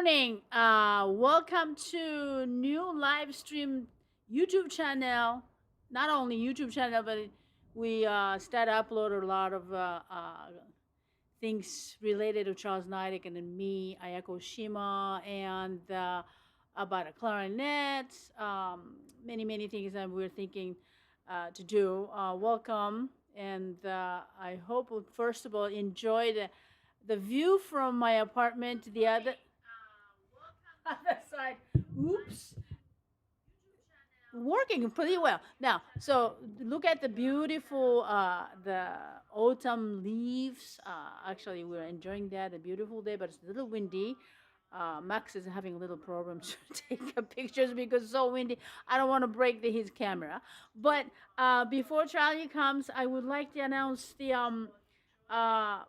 morning. Welcome to new live stream YouTube channel. Not only YouTube channel, but we start upload a lot of things related to Charles Neidich and then me, Ayako Shima, and about a clarinet. Many things that we're thinking to do. Welcome, and I hope first of all enjoy the view from my apartment. The other side. Oops. Working pretty well now. So look at the beautiful the autumn leaves. Actually, we're enjoying that. A beautiful day, but it's a little windy. Max is having a little problem to take pictures because it's so windy. I don't want to break his camera. But before Charlie comes, I would like to announce the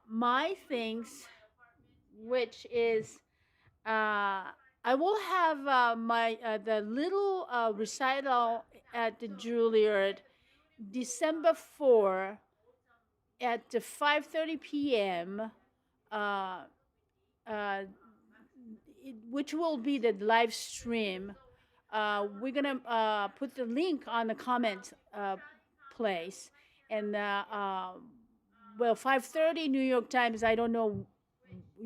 my things, which is I will have my the little recital at the Juilliard December 4 at 5:30 p.m. Uh, uh, which will be the live stream. We're gonna put the link on the comment place, and well, 5:30 New York Times. I don't know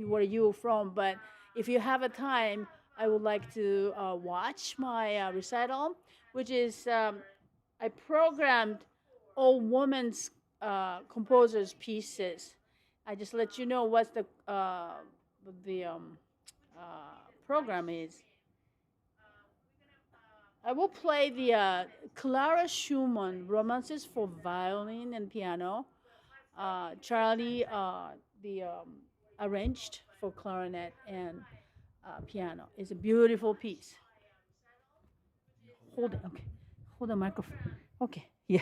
where you're from, but if you have a time, I would like to watch my recital, which is I programmed all women's composers pieces. I just let you know what the program is. I will play the Clara Schumann Romances for Violin and Piano. Charlie the arranged for clarinet and piano. It's a beautiful piece. Hold it, okay. Hold the microphone. Okay, yeah.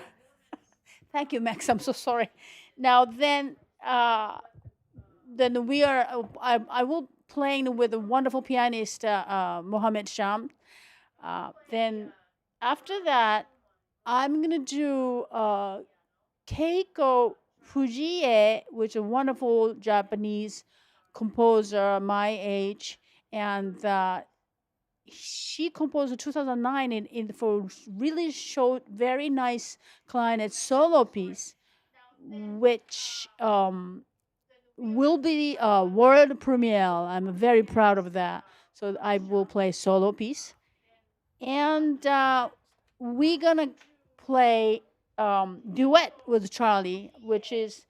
Thank you, Max. I'm so sorry. Now then we are. I will playing with a wonderful pianist, Mohammed Sham. Then after that, I'm gonna do Keiko Fujie, which is a wonderful Japanese composer my age, and she composed in 2009 for really showed very nice clarinet solo piece, which will be a world premiere. I'm very proud of that. So I will play solo piece, and we're gonna play duet with Charlie, which is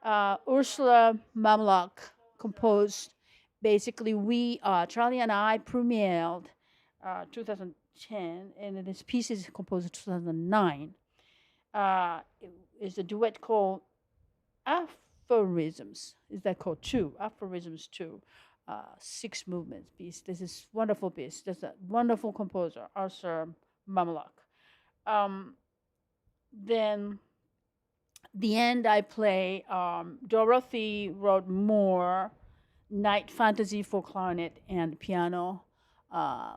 Ursula Mamluk composed. Basically, we Charlie and I premiered 2010, and this piece is composed in 2009. It's a duet called Aphorisms. Is that called two? Aphorisms two. Six movements piece. This is wonderful piece. That's a wonderful composer, Arthur Mamluk. Then the end I play Dorothy wrote more Night Fantasy for clarinet and piano. Uh,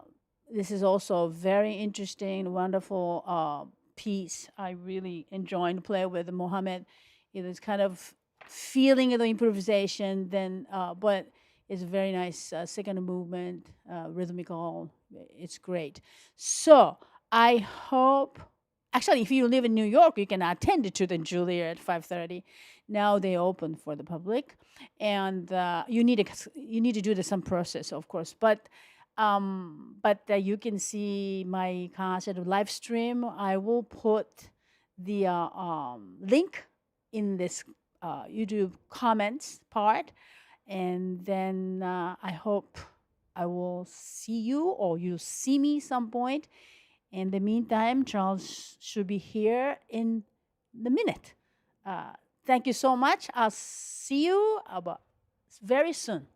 this is also a very interesting, wonderful piece. I really enjoyed to play with Mohammed. It is kind of feeling of the improvisation, then but it's a very nice second movement, rhythmical. It's great. So I hope. Actually, if you live in New York, you can attend to the Juilliard at 5:30. Now they open for the public, and you need to do some process, of course. But you can see my concert live stream. I will put the link in this YouTube comments part, and then I hope I will see you or you see me some point. In the meantime, Charles should be here in the minute. Thank you so much. I'll see you about very soon.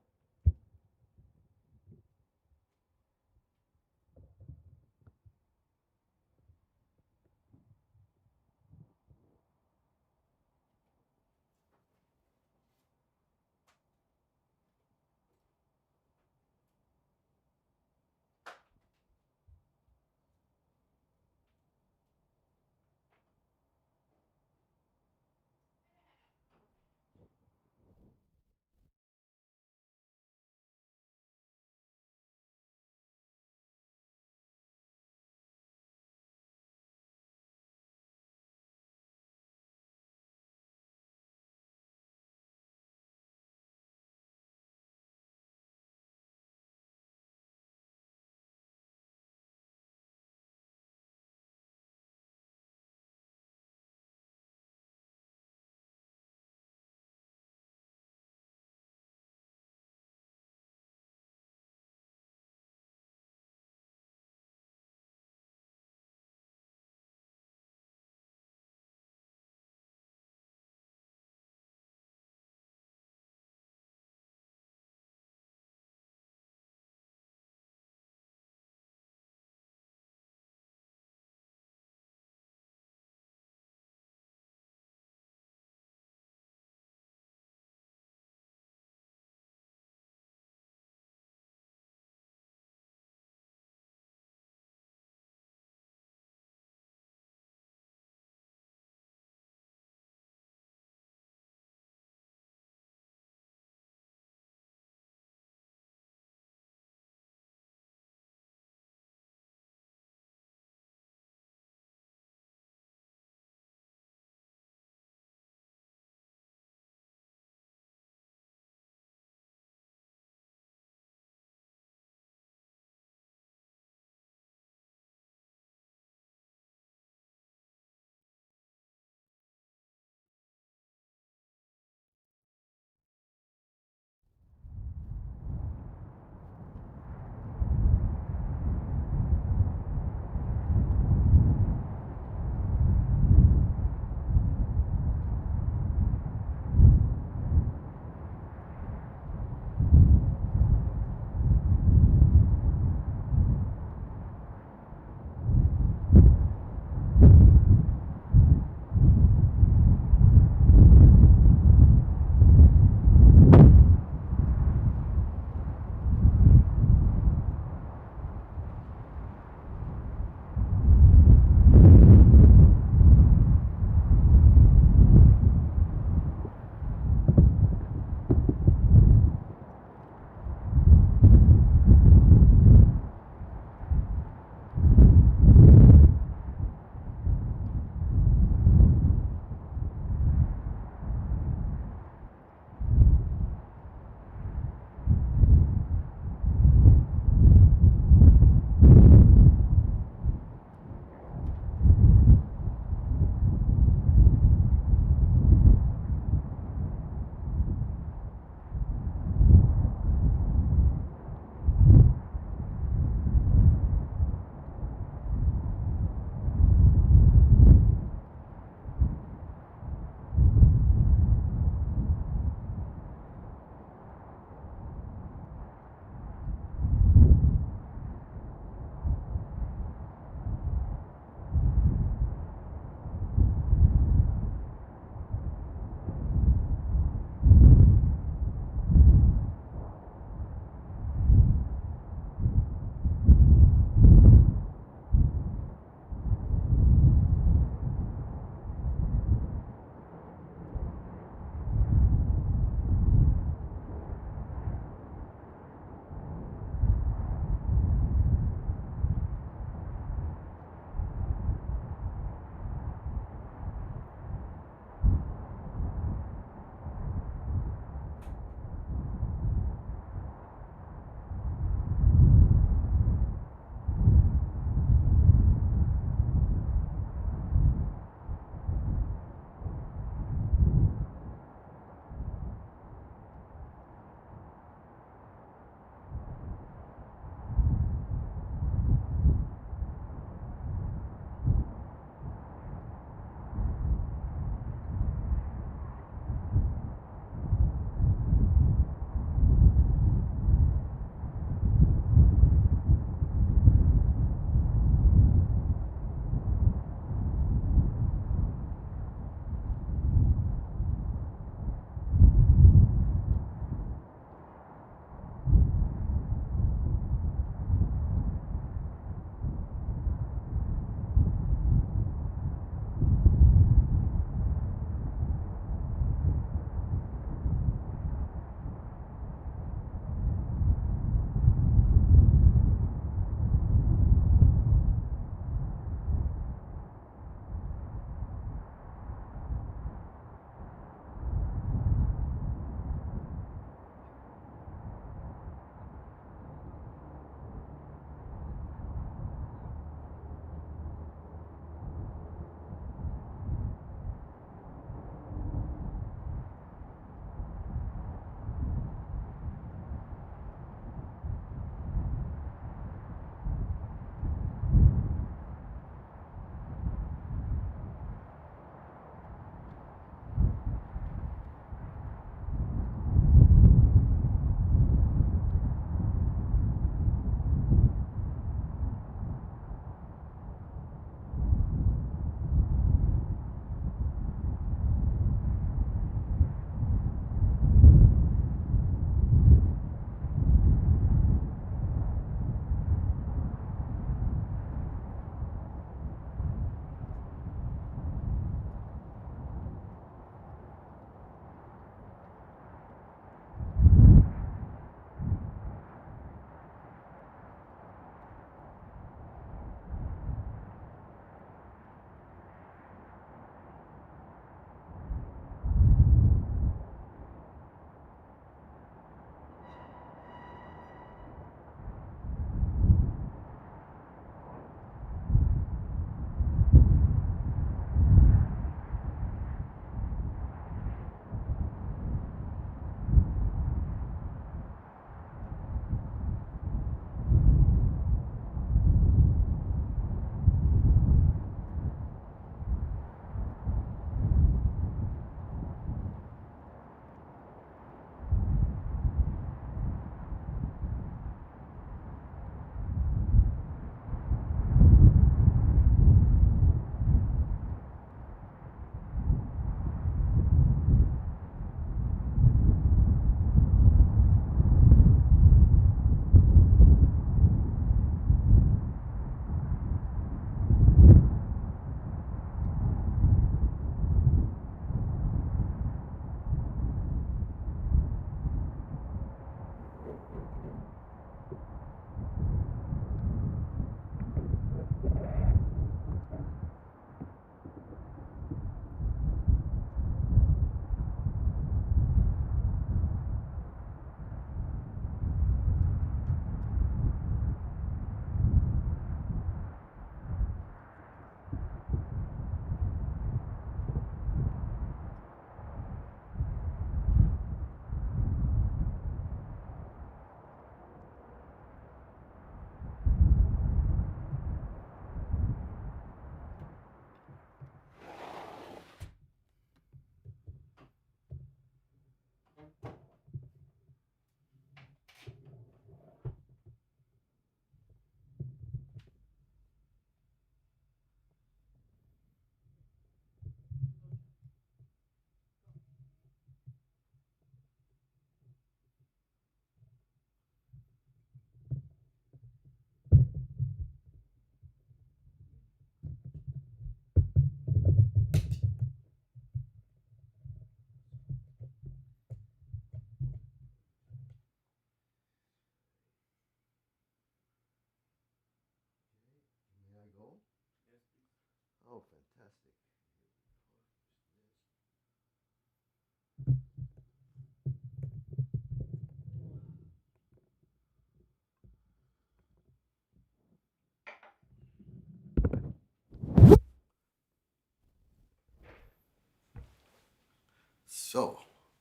So,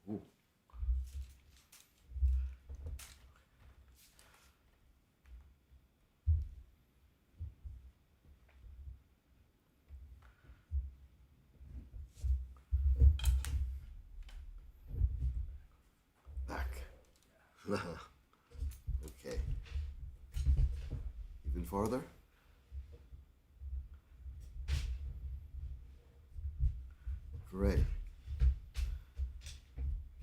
ooh. Back. Okay. Even farther. Great.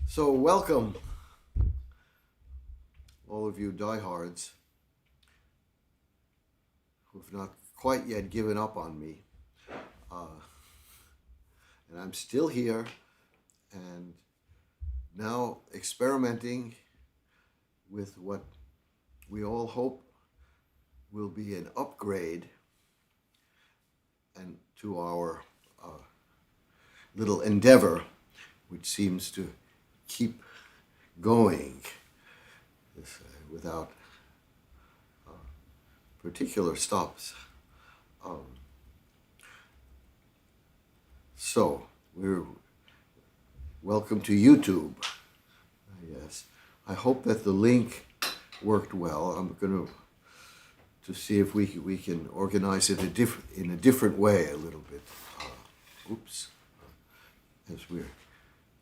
So, welcome, all of you diehards who've not quite yet given up on me. And I'm still here and now experimenting with what we all hope will be an upgrade and to our little endeavor, which seems to keep going without particular stops. So we're welcome to YouTube. Yes, I hope that the link worked well. I'm going to see if we can organize it in a different way a little bit. Oops, as we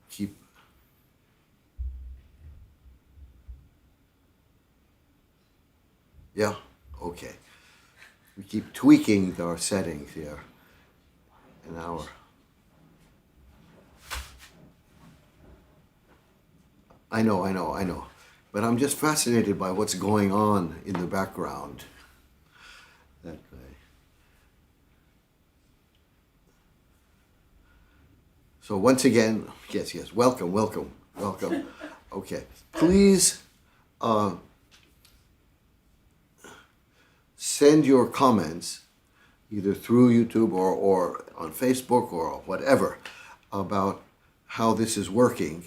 keep. Yeah, okay. We keep tweaking our settings here in our. I know. But I'm just fascinated by what's going on in the background. That way. So once again, yes, welcome. Okay, please send your comments either through YouTube or on Facebook or whatever about how this is working,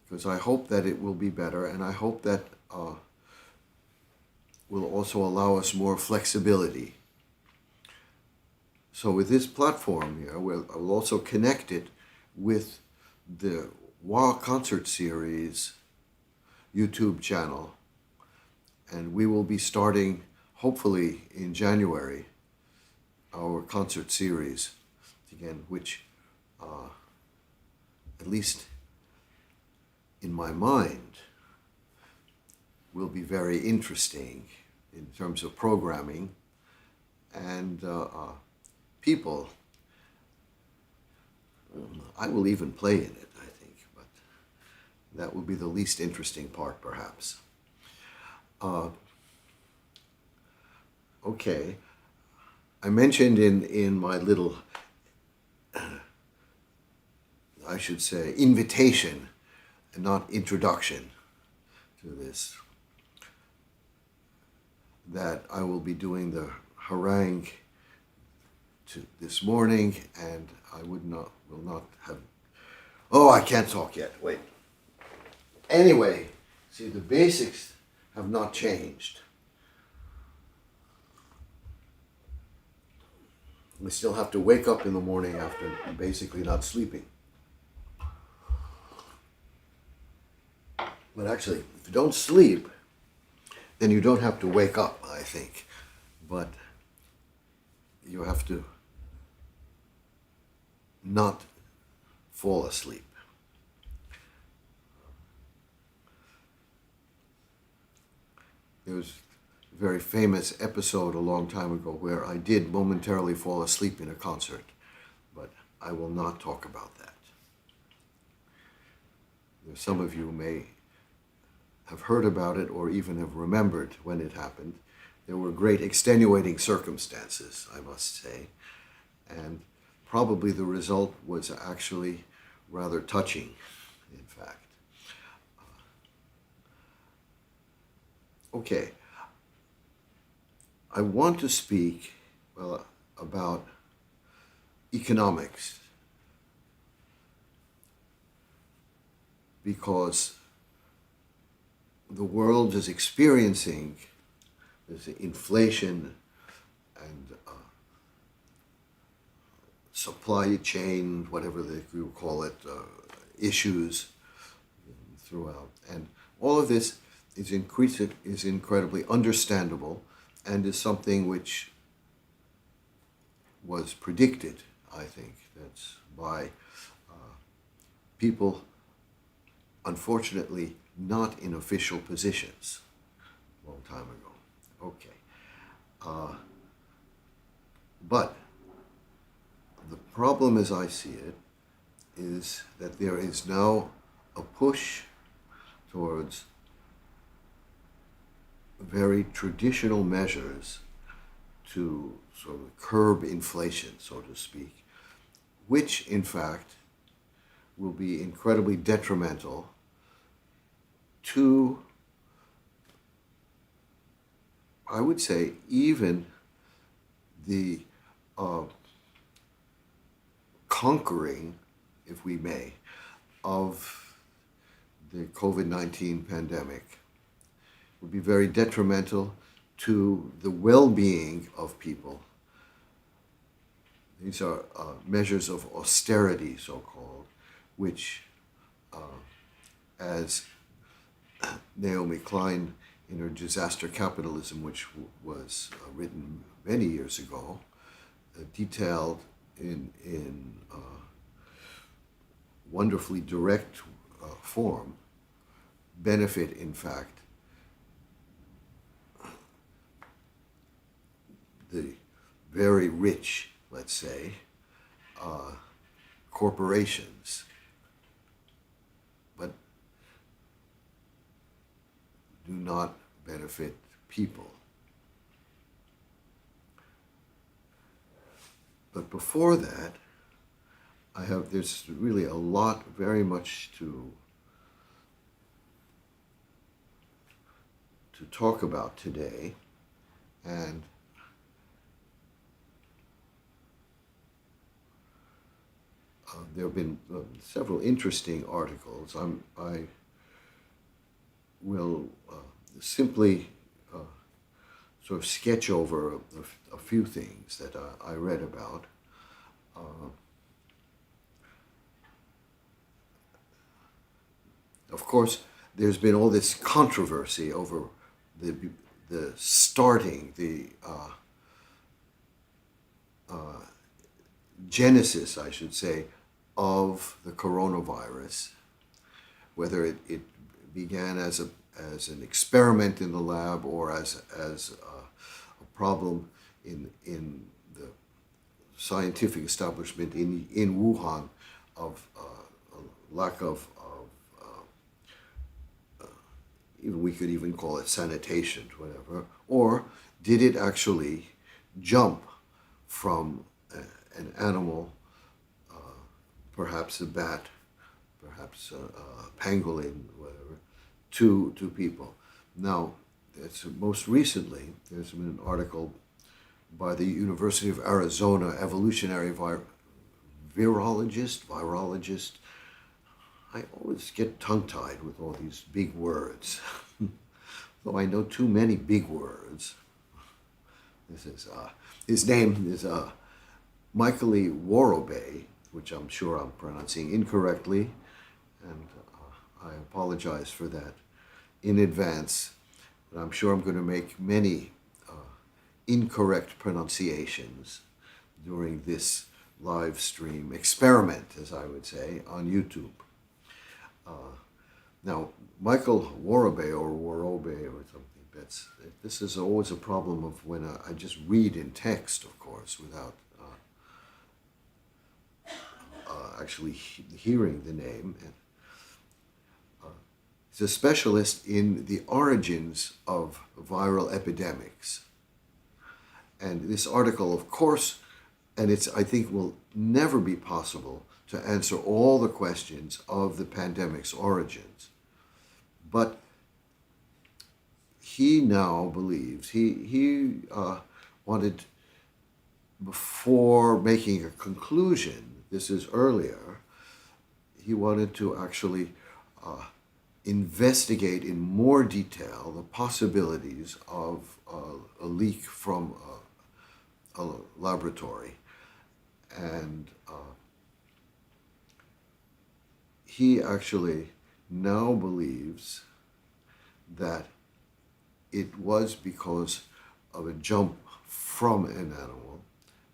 because I hope that it will be better, and I hope that will also allow us more flexibility. So with this platform here, I'll also connect it with the WA Concert Series YouTube channel, and we will be starting, hopefully in January, our concert series again, which at least in my mind will be very interesting in terms of programming and people. I will even play in it, I think, but that will be the least interesting part, perhaps. Okay, I mentioned in my little, I should say, invitation and not introduction to this, that I will be doing the harangue this morning, and I will not have. Oh, I can't talk yet. Wait. Anyway, see, the basics have not changed. We still have to wake up in the morning after basically not sleeping. But actually, if you don't sleep, then you don't have to wake up, I think. But you have to not fall asleep. There was a very famous episode a long time ago where I did momentarily fall asleep in a concert, but I will not talk about that. Some of you may have heard about it or even have remembered when it happened. There were great extenuating circumstances, I must say, and probably the result was actually rather touching, in fact. Okay, I want to speak about economics, because the world is experiencing this inflation and supply chain, whatever you call it, issues throughout. And all of this is incredibly understandable and is something which was predicted, I think. That's by people, unfortunately, not in official positions a long time ago. Okay. But the problem as I see it is that there is now a push towards very traditional measures to sort of curb inflation, so to speak, which in fact will be incredibly detrimental to, I would say, even the conquering, if we may, of the COVID-19 pandemic. Would be very detrimental to the well-being of people. These are measures of austerity, so-called, which, as Naomi Klein in her Disaster Capitalism, which was written many years ago, detailed in wonderfully direct form, benefit, in fact, the very rich, let's say, corporations, but do not benefit people. But before that, there's really a lot, very much to talk about today, and there have been several interesting articles. I will simply sort of sketch over a few things that I read about. Of course, there's been all this controversy over the starting, the genesis, I should say, of the coronavirus, whether it began as an experiment in the lab or as a problem in the scientific establishment in Wuhan of a lack of even we could even call it sanitation, whatever, or did it actually jump from an animal, perhaps a bat, perhaps a pangolin, whatever, to people? Now, most recently, there's been an article by the University of Arizona evolutionary virologist. I always get tongue-tied with all these big words, though I know too many big words. This is his name is Michael Warobey, which I'm sure I'm pronouncing incorrectly, and I apologize for that in advance. But I'm sure I'm going to make many incorrect pronunciations during this live stream experiment, as I would say, on YouTube. Now, Michael Warobey or something, this is always a problem of when I just read in text, of course, without actually hearing the name. And, he's a specialist in the origins of viral epidemics. And this article, of course, and I think will never be possible to answer all the questions of the pandemic's origins. But he now believes, he wanted, before making a conclusion, this is earlier, he wanted to actually investigate in more detail the possibilities of a leak from a laboratory. And he actually now believes that it was because of a jump from an animal,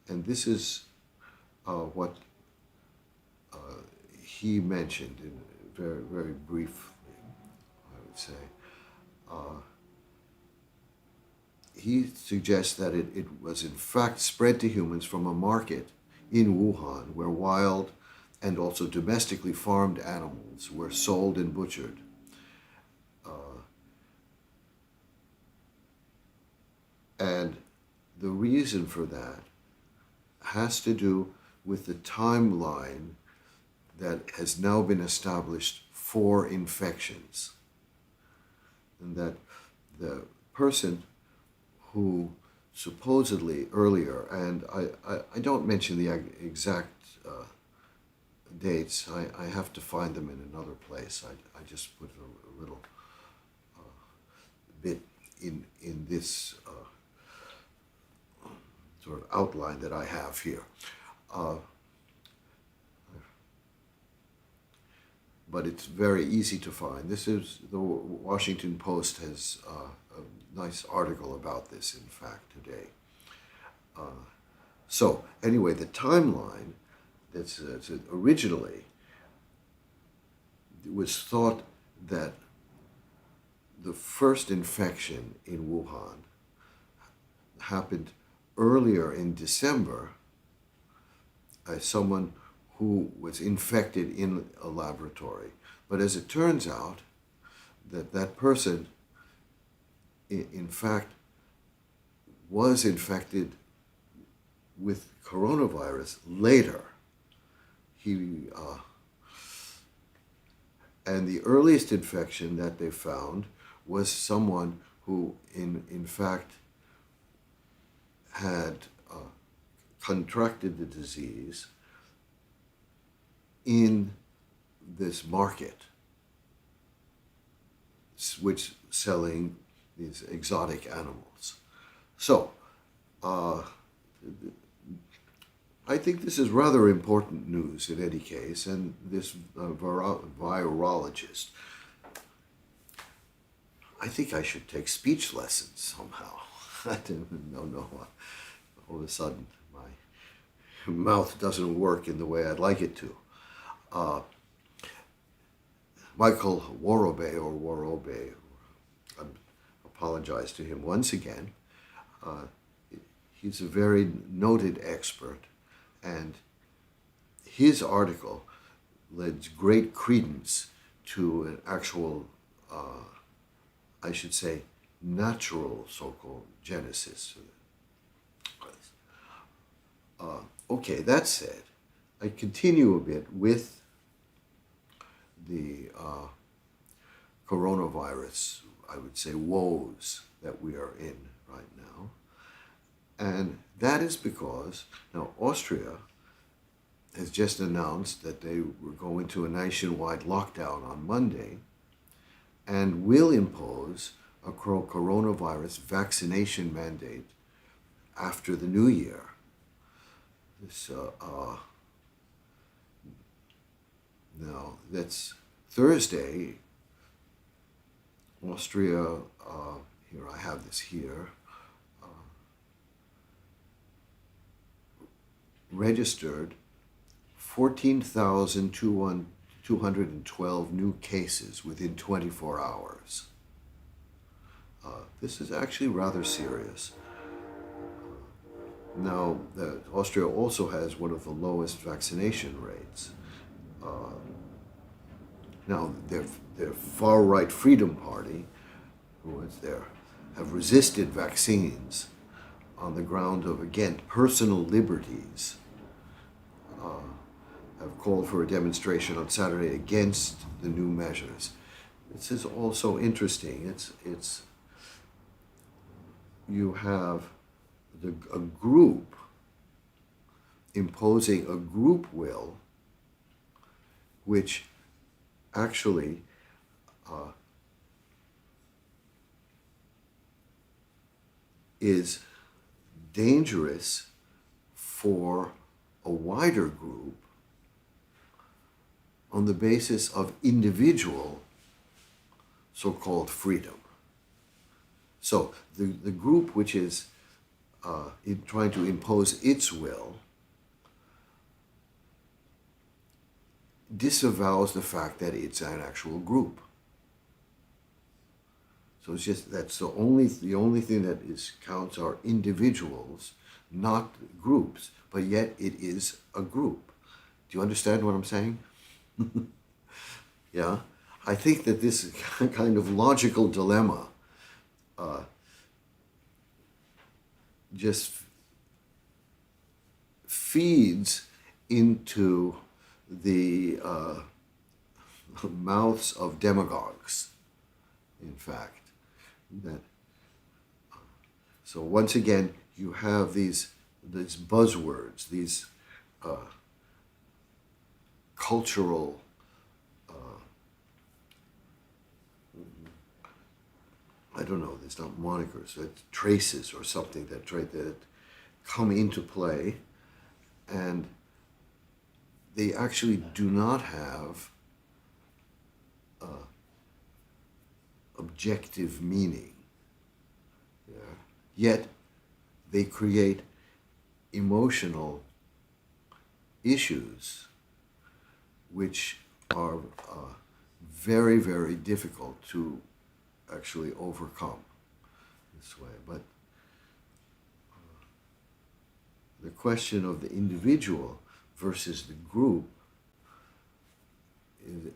and this is what he mentioned in very, very briefly, I would say. He suggests that it was in fact spread to humans from a market in Wuhan where wild and also domestically farmed animals were sold and butchered. And the reason for that has to do with the timeline that has now been established for infections. And that the person who supposedly earlier, and I don't mention the exact dates, I have to find them in another place. I just put a little bit in this sort of outline that I have here. But it's very easy to find. This is the Washington Post has a nice article about this, in fact, today. So anyway, the timeline that's originally it was thought that the first infection in Wuhan happened earlier in December as someone who was infected in a laboratory. But as it turns out, that person, in fact, was infected with coronavirus later. And the earliest infection that they found was someone who, in fact, had contracted the disease in this market, which selling these exotic animals. So, I think this is rather important news in any case, and this virologist, I think I should take speech lessons somehow. I didn't know. All of a sudden, my mouth doesn't work in the way I'd like it to. Michael Worobe, I apologize to him once again. He's a very noted expert, and his article lends great credence to an actual, I should say, natural so-called genesis. Okay, that said, I continue a bit with the coronavirus, I would say, woes that we are in right now. And that is because, now, Austria has just announced that they were going to a nationwide lockdown on Monday and will impose a coronavirus vaccination mandate after the new year. This, now, that's Thursday. Austria, here I have this here, registered 14,212 new cases within 24 hours. This is actually rather serious. Now, Austria also has one of the lowest vaccination rates. Now, their far-right Freedom Party, who is there, have resisted vaccines on the ground of, again, personal liberties. Have called for a demonstration on Saturday against the new measures. This is also interesting. It's you have a group imposing a group will, which actually is dangerous for a wider group on the basis of individual so-called freedom. So the group which is trying to impose its will disavows the fact that it's an actual group. So it's just that's the only thing that counts are individuals, not groups, but yet it is a group. Do you understand what I'm saying? Yeah, I think that this kind of logical dilemma just feeds into the mouths of demagogues, in fact. That, so once again, you have these buzzwords, these cultural I don't know, it's not monikers, it's traces or something that come into play, and they actually do not have objective meaning. Yeah. Yet they create emotional issues which are very, very difficult to actually overcome this way. But the question of the individual versus the group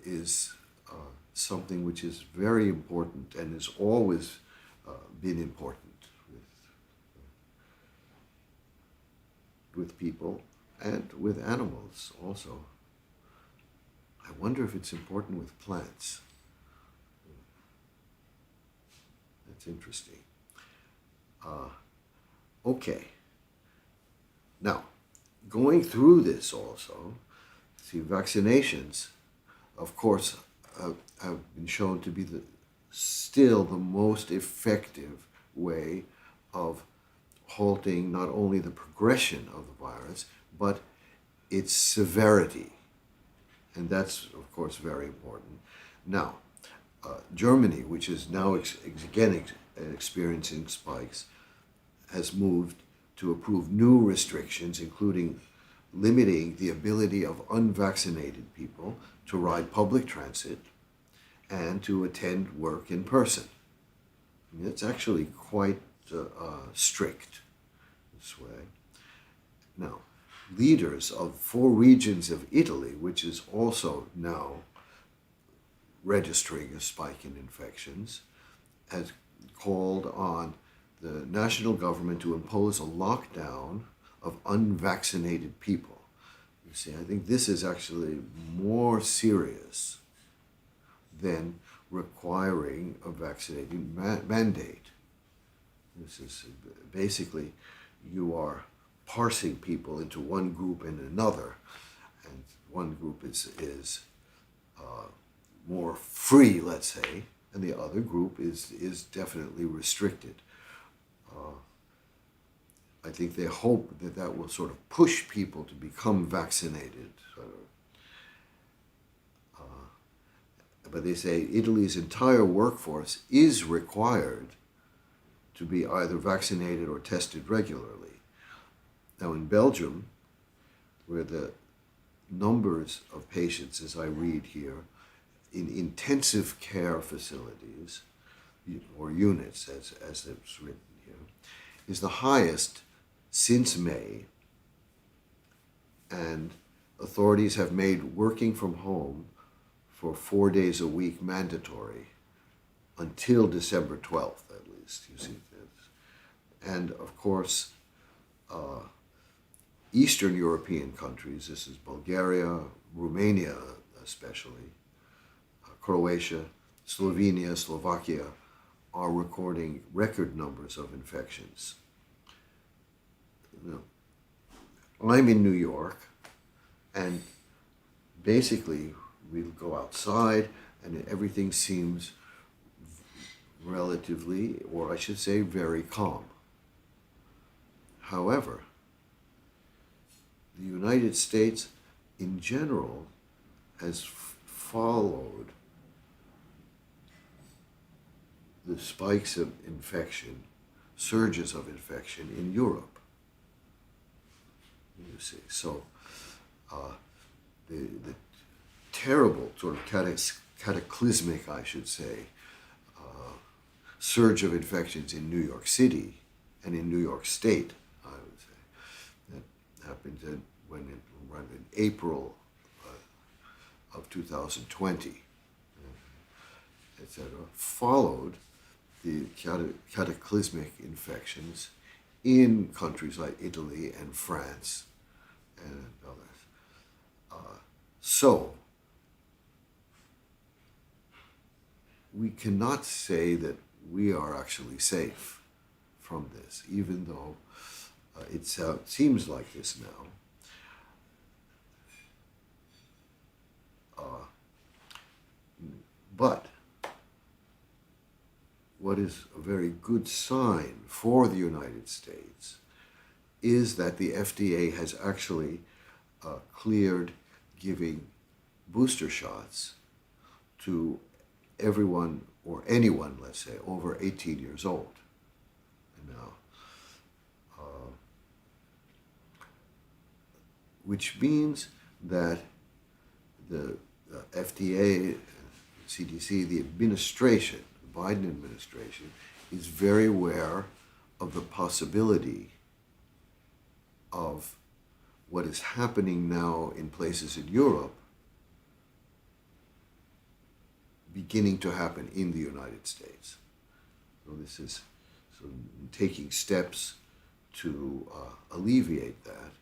is something which is very important and has always been important with people and with animals also. I wonder if it's important with plants. That's interesting. Okay. Now, going through this also, see, vaccinations, of course, have been shown to be still the most effective way of halting not only the progression of the virus, but its severity. And that's, of course, very important. Now, Germany, which is now again experiencing spikes, has moved to approve new restrictions, including limiting the ability of unvaccinated people to ride public transit and to attend work in person. I mean, it's actually quite strict this way. Now, leaders of 4 regions of Italy, which is also now registering a spike in infections, has called on the national government to impose a lockdown of unvaccinated people. You see, I think this is actually more serious than requiring a vaccinating mandate. This is basically, you are parsing people into one group and another, and one group is more free, let's say, and the other group is definitely restricted. I think they hope that will sort of push people to become vaccinated. But they say Italy's entire workforce is required to be either vaccinated or tested regularly. Now in Belgium, where the numbers of patients, as I read here, in intensive care facilities, or units, as it's written here, is the highest since May, and authorities have made working from home for 4 days a week mandatory until December 12th, at least, you see this. And of course, Eastern European countries, this is Bulgaria, Romania especially, Croatia, Slovenia, Slovakia, are recording record numbers of infections. Now, I'm in New York, and basically we'll go outside and everything seems relatively, or I should say, very calm. However, the United States in general has followed the spikes of infection, surges of infection in Europe. You see, so the terrible sort of cataclysmic, I should say, surge of infections in New York City and in New York State, I would say, that happened around in April of 2020, etc., followed the cataclysmic infections in countries like Italy and France and others. So, we cannot say that we are actually safe from this, even though it seems like this now. But what is a very good sign for the United States is that the FDA has actually cleared giving booster shots to everyone or anyone, let's say, over 18 years old. Now, which means that the FDA, CDC, the administration, the Biden administration, is very aware of the possibility of what is happening now in places in Europe beginning to happen in the United States. So this is taking steps to alleviate that,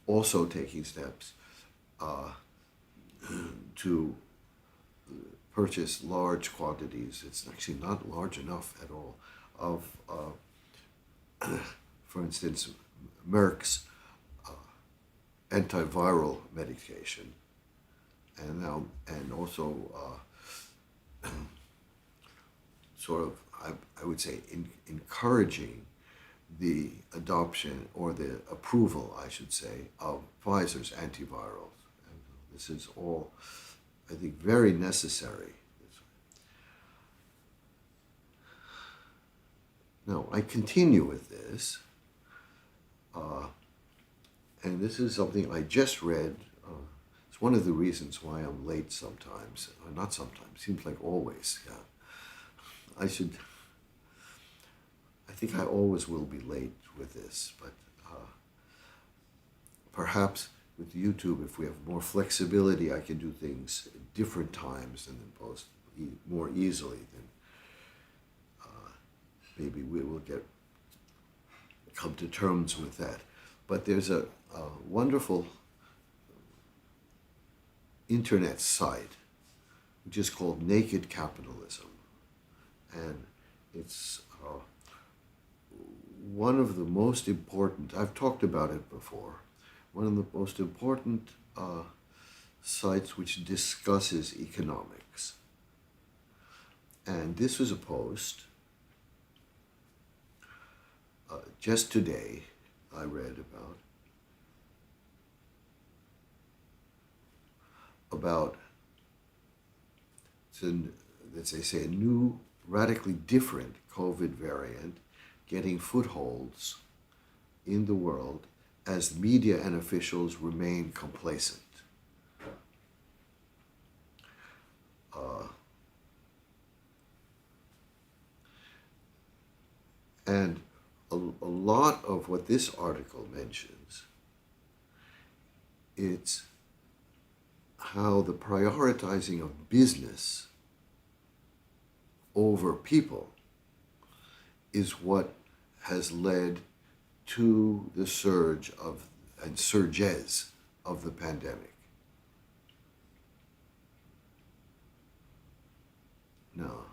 also taking steps to purchase large quantities. It's actually not large enough at all of, for instance, Merck's antiviral medication, and also sort of, I would say, encouraging the adoption or the approval, I should say, of Pfizer's antivirals. And this is all, I think, very necessary. Now, I continue with this, and this is something I just read. It's one of the reasons why I'm late sometimes. Not sometimes, seems like always. Yeah. I think I always will be late with this, but perhaps with YouTube, if we have more flexibility, I can do things at different times and then post more easily. Then maybe we will come to terms with that. But there's a wonderful internet site which is called Naked Capitalism, and it's one of the most important, I've talked about it before, one of the most important sites which discusses economics. And this was a post just today I read about as they say, a new, radically different COVID variant getting footholds in the world as media and officials remain complacent. And a lot of what this article mentions, it's how the prioritizing of business over people is what has led to the surge and surges of the pandemic. No.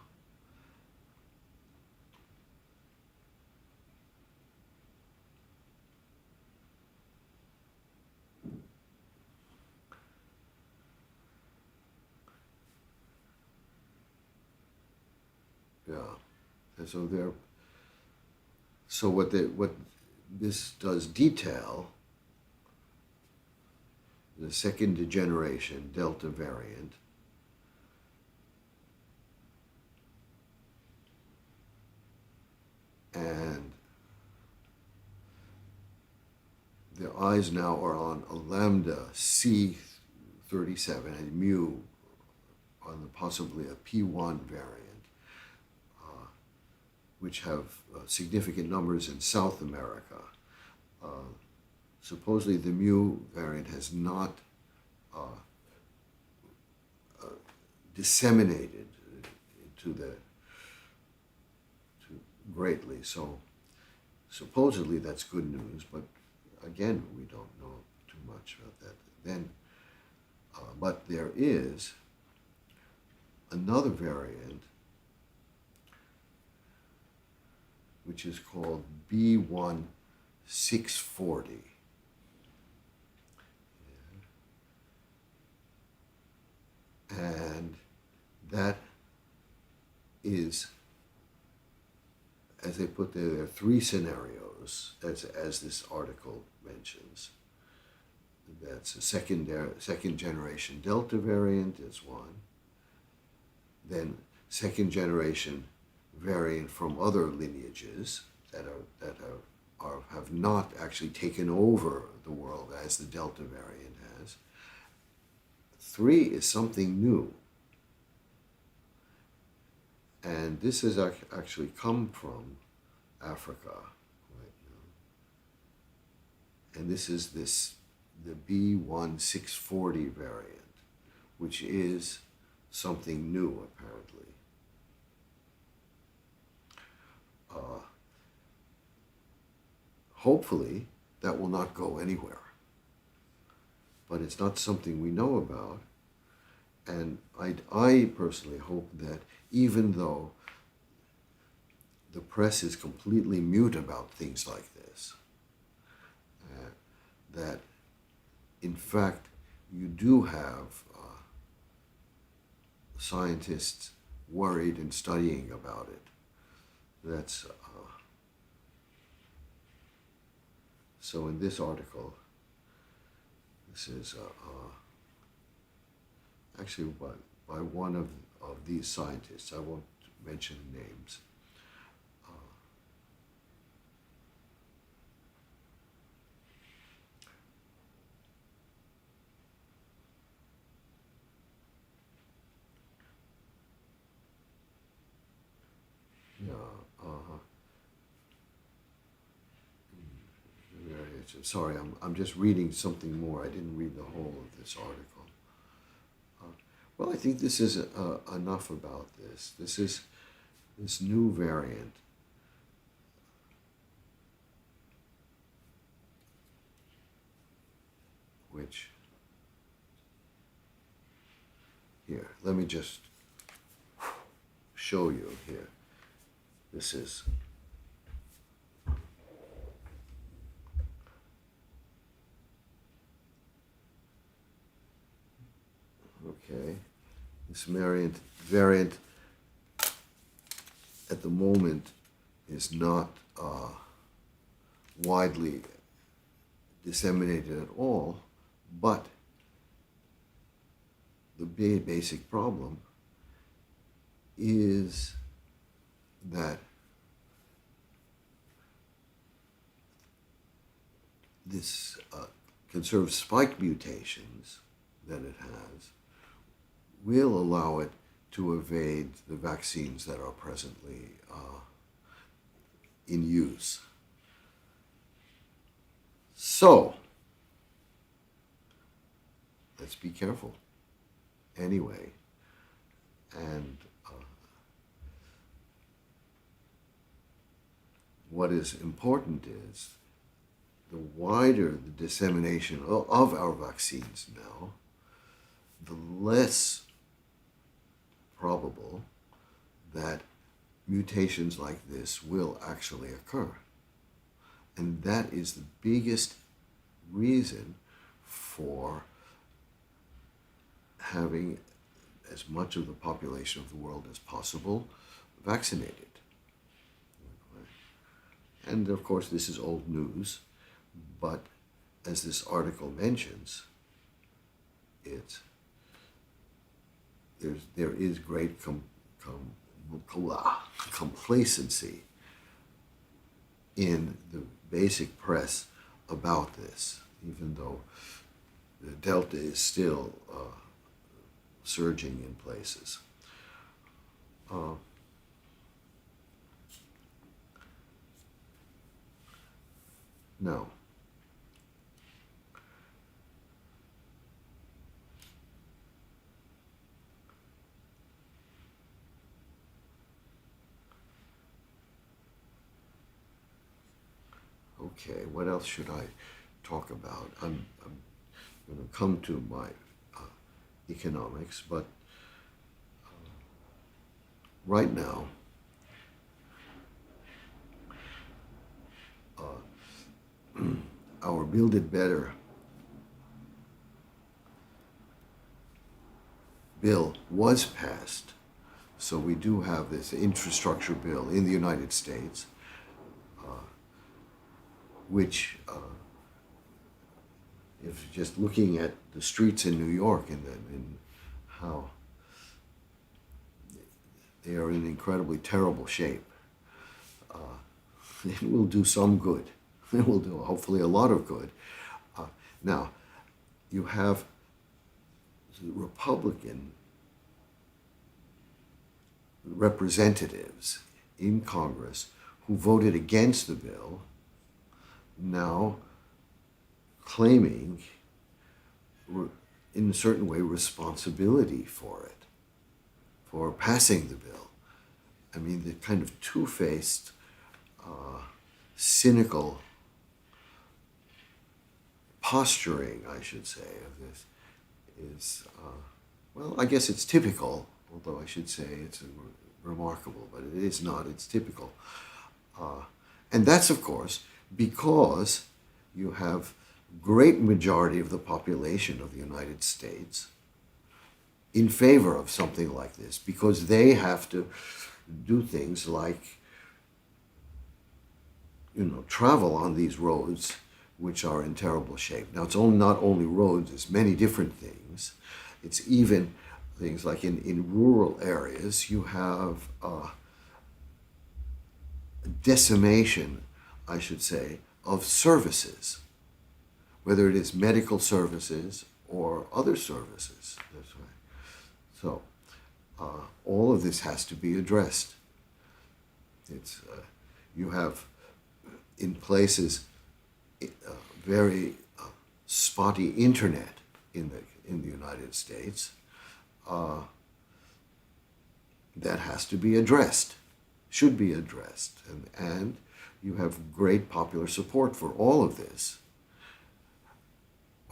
Yeah. And so what this does detail the second generation Delta variant. And the eyes now are on a lambda C37 and mu on possibly a P1 variant, which have significant numbers in South America. Supposedly the mu variant has not disseminated greatly, so supposedly that's good news, but again, we don't know too much about that. Then, but there is another variant which is called B1640. And that is, as they put there are three scenarios, as this article mentions. That's a second generation Delta variant is one. Then second generation variant from other lineages that have not actually taken over the world as the Delta variant has. Three is something new. And this has actually come from Africa right now. And this is the B1640 variant, which is something new apparently. Hopefully that will not go anywhere. But it's not something we know about. And I personally hope that even though the press is completely mute about things like this, that in fact you do have scientists worried and studying about it. That's so in this article, this is actually by one of these scientists. I won't mention names. Sorry, I'm just reading something more. I didn't read the whole of this article. Well, I think this is enough about this. This is this new variant which, here, let me just show you here. This is okay. This variant at the moment is not widely disseminated at all, but the basic problem is that this conserved spike mutations that it has will allow it to evade the vaccines that are presently in use. So, let's be careful anyway. And what is important is the wider the dissemination of our vaccines now, the less probable that mutations like this will actually occur. And that is the biggest reason for having as much of the population of the world as possible vaccinated. And of course, this is old news, but as this article mentions, it's there is great complacency in the basic press about this, even though the Delta is still surging in places. Now, okay, what else should I talk about? I'm going to come to my economics, but right now, our Build It Better bill was passed. So we do have this infrastructure bill in the United States, which, if just looking at the streets in New York and how they are in incredibly terrible shape, it will do some good. It will do hopefully a lot of good. Now, you have the Republican representatives in Congress who voted against the bill, now claiming, in a certain way, responsibility for it, for passing the bill. I mean, the kind of two-faced, cynical posturing, I should say, of this is, well, I guess it's typical, although I should say it's remarkable, but it is not, it's typical. And that's, of course, because you have great majority of the population of the United States in favor of something like this, because they have to do things like, travel on these roads which are in terrible shape. Now, it's not only roads, it's many different things. It's even things like in rural areas, you have decimation, I should say, of services, whether it is medical services or other services. That's right. So all of this has to be addressed. It's you have in places very spotty internet in the United States. That has to be addressed, should be addressed, and you have great popular support for all of this.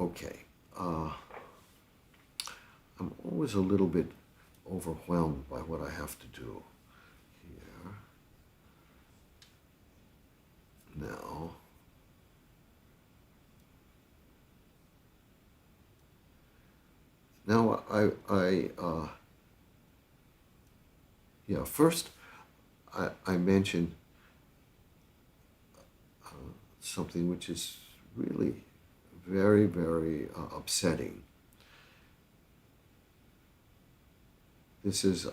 Okay, I'm always a little bit overwhelmed by what I have to do here. Now, first I mentioned something which is really very, very upsetting. This is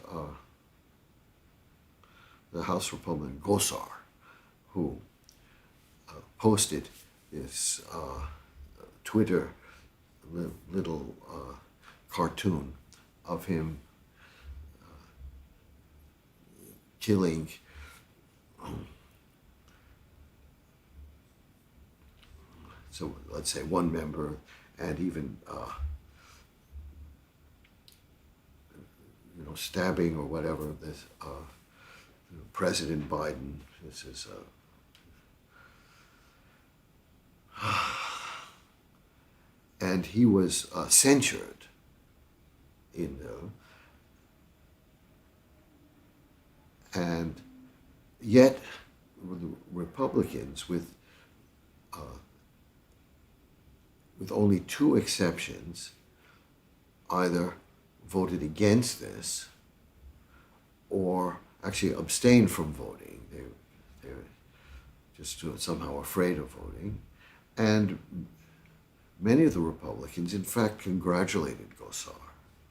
the House Republican Gosar, who posted this Twitter little cartoon of him killing so let's say one member, and even stabbing or whatever this President Biden. This is and he was censured in and yet the Republicans, with only two exceptions, either voted against this or actually abstained from voting. They're just somehow afraid of voting, and many of the Republicans, in fact, congratulated Gosar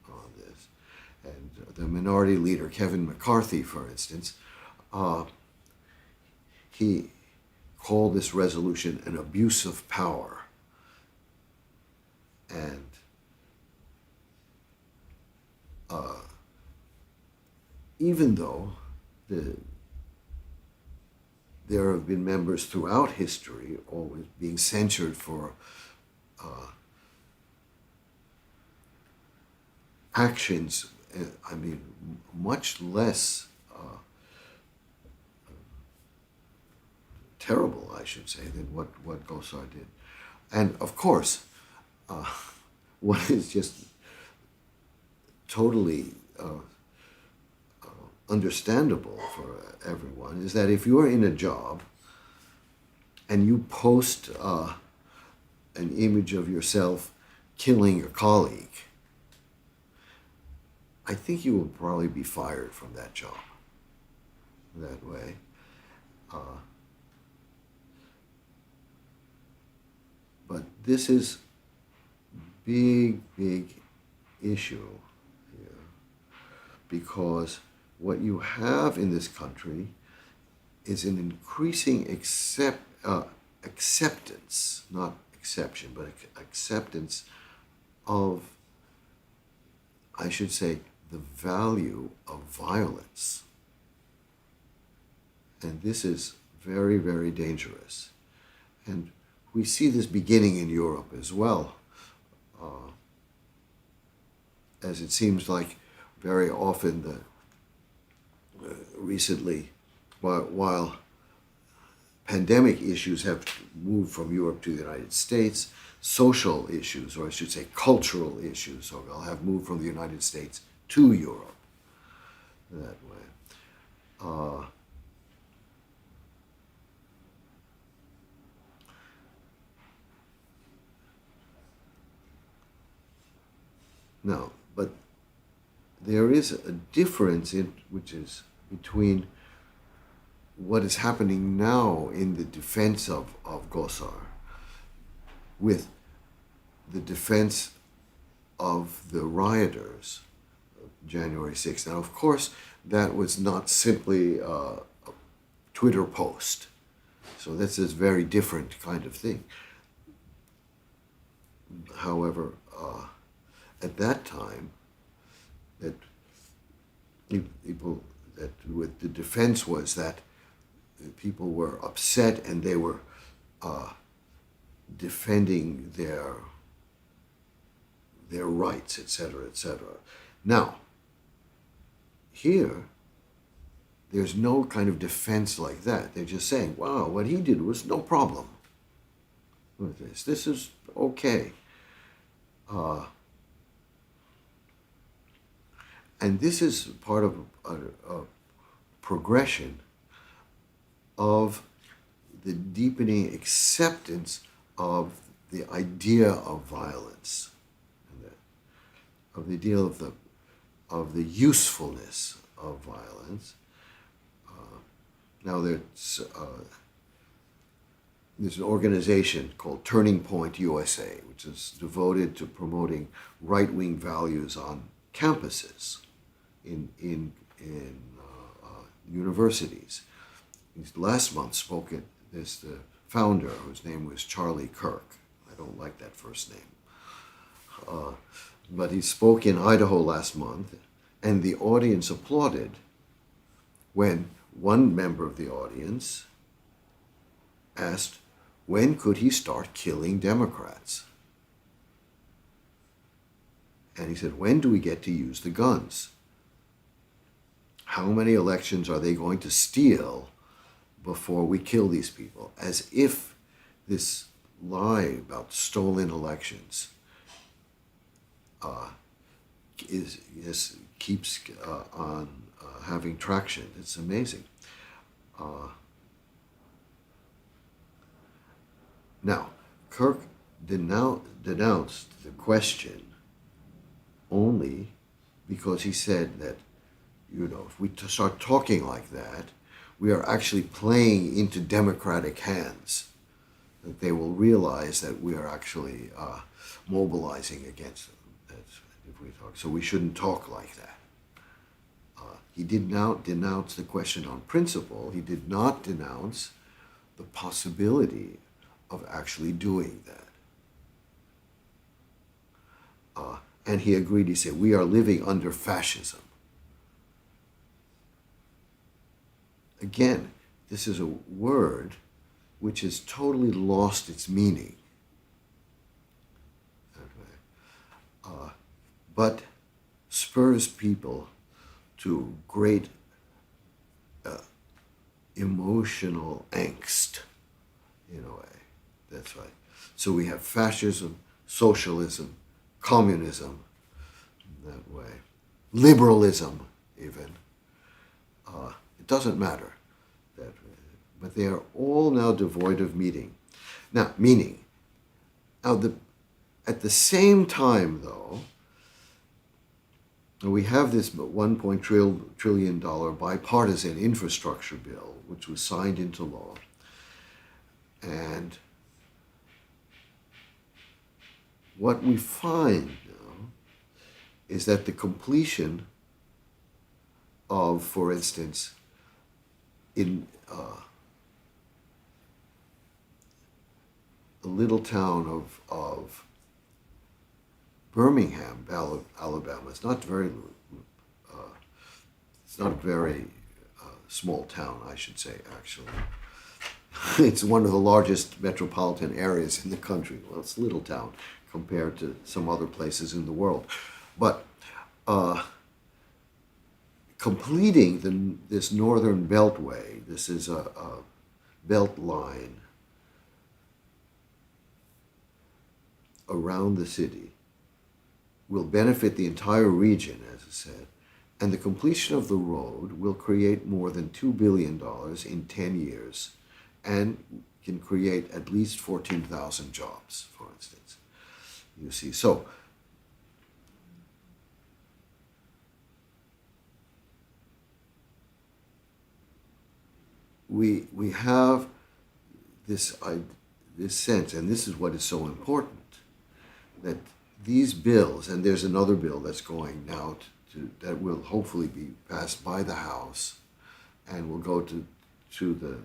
on this. And the minority leader, Kevin McCarthy, for instance, he called this resolution an abuse of power. And even though there have been members throughout history always being censured for actions, I mean, much less terrible, I should say, than what Gosar did. And of course, what is just totally understandable for everyone is that if you're in a job and you post an image of yourself killing a colleague, I think you will probably be fired from that job that way. But this is big issue here, because what you have in this country is an increasing acceptance, not exception, but acceptance of, I should say, the value of violence. And this is very, very dangerous. And we see this beginning in Europe as well, as it seems like very often recently, while pandemic issues have moved from Europe to the United States, social issues, or I should say cultural issues, have moved from the United States to Europe that way. Now, but there is a difference between what is happening now in the defense of Gosar with the defense of the rioters of January 6th. Now, of course, that was not simply a Twitter post. So that's a very different kind of thing. However, at that time, that the defense was that people were upset and they were defending their rights, etc., etc. Now, here, there's no kind of defense like that. They're just saying, wow, what he did was no problem with this. This is okay. And this is part of a progression of the deepening acceptance of the idea of violence, of the idea of the usefulness of violence. Now there's an organization called Turning Point USA, which is devoted to promoting right-wing values on campuses in universities. Last month spoke at the founder, whose name was Charlie Kirk. I don't like that first name. But he spoke in Idaho last month, and the audience applauded when one member of the audience asked, when could he start killing Democrats? And he said, when do we get to use the guns? How many elections are they going to steal before we kill these people? As if this lie about stolen elections keeps on having traction. It's amazing. Now, Kirk denounced the question only because he said that, if we start talking like that, we are actually playing into democratic hands. that they will realize that we are actually mobilizing against them. That's if we talk. So we shouldn't talk like that. He did not denounce the question on principle. He did not denounce the possibility of actually doing that. And he agreed, he said, we are living under fascism. Again, this is a word which has totally lost its meaning. But spurs people to great emotional angst, in a way. That's right. So we have fascism, socialism, communism, that way. Liberalism, even. It doesn't matter. But they are all now devoid of meaning. Meaning. Now, at the same time, though, we have this $1 trillion bipartisan infrastructure bill, which was signed into law. And what we find now is that the completion of, for instance, in the little town of Birmingham, Alabama. It's not a very small town, I should say, actually. It's one of the largest metropolitan areas in the country. Well, it's a little town compared to some other places in the world. But completing this northern beltway, this is a belt line around the city, will benefit the entire region, as I said, and the completion of the road will create more than $2 billion in 10 years and can create at least 14,000 jobs, for instance. You see, so we have this sense, and this is what is so important, that these bills, and there's another bill that's going now that will hopefully be passed by the House and will go to the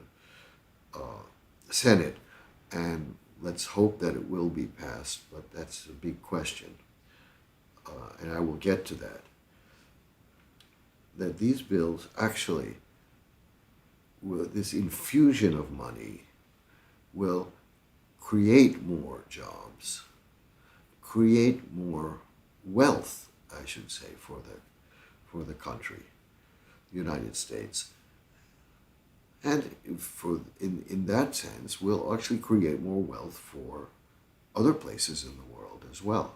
Senate, and let's hope that it will be passed, but that's a big question, and I will get to that, that these bills actually, this infusion of money will create more jobs, create more wealth, I should say, for the country, the United States. And in that sense, will actually create more wealth for other places in the world as well.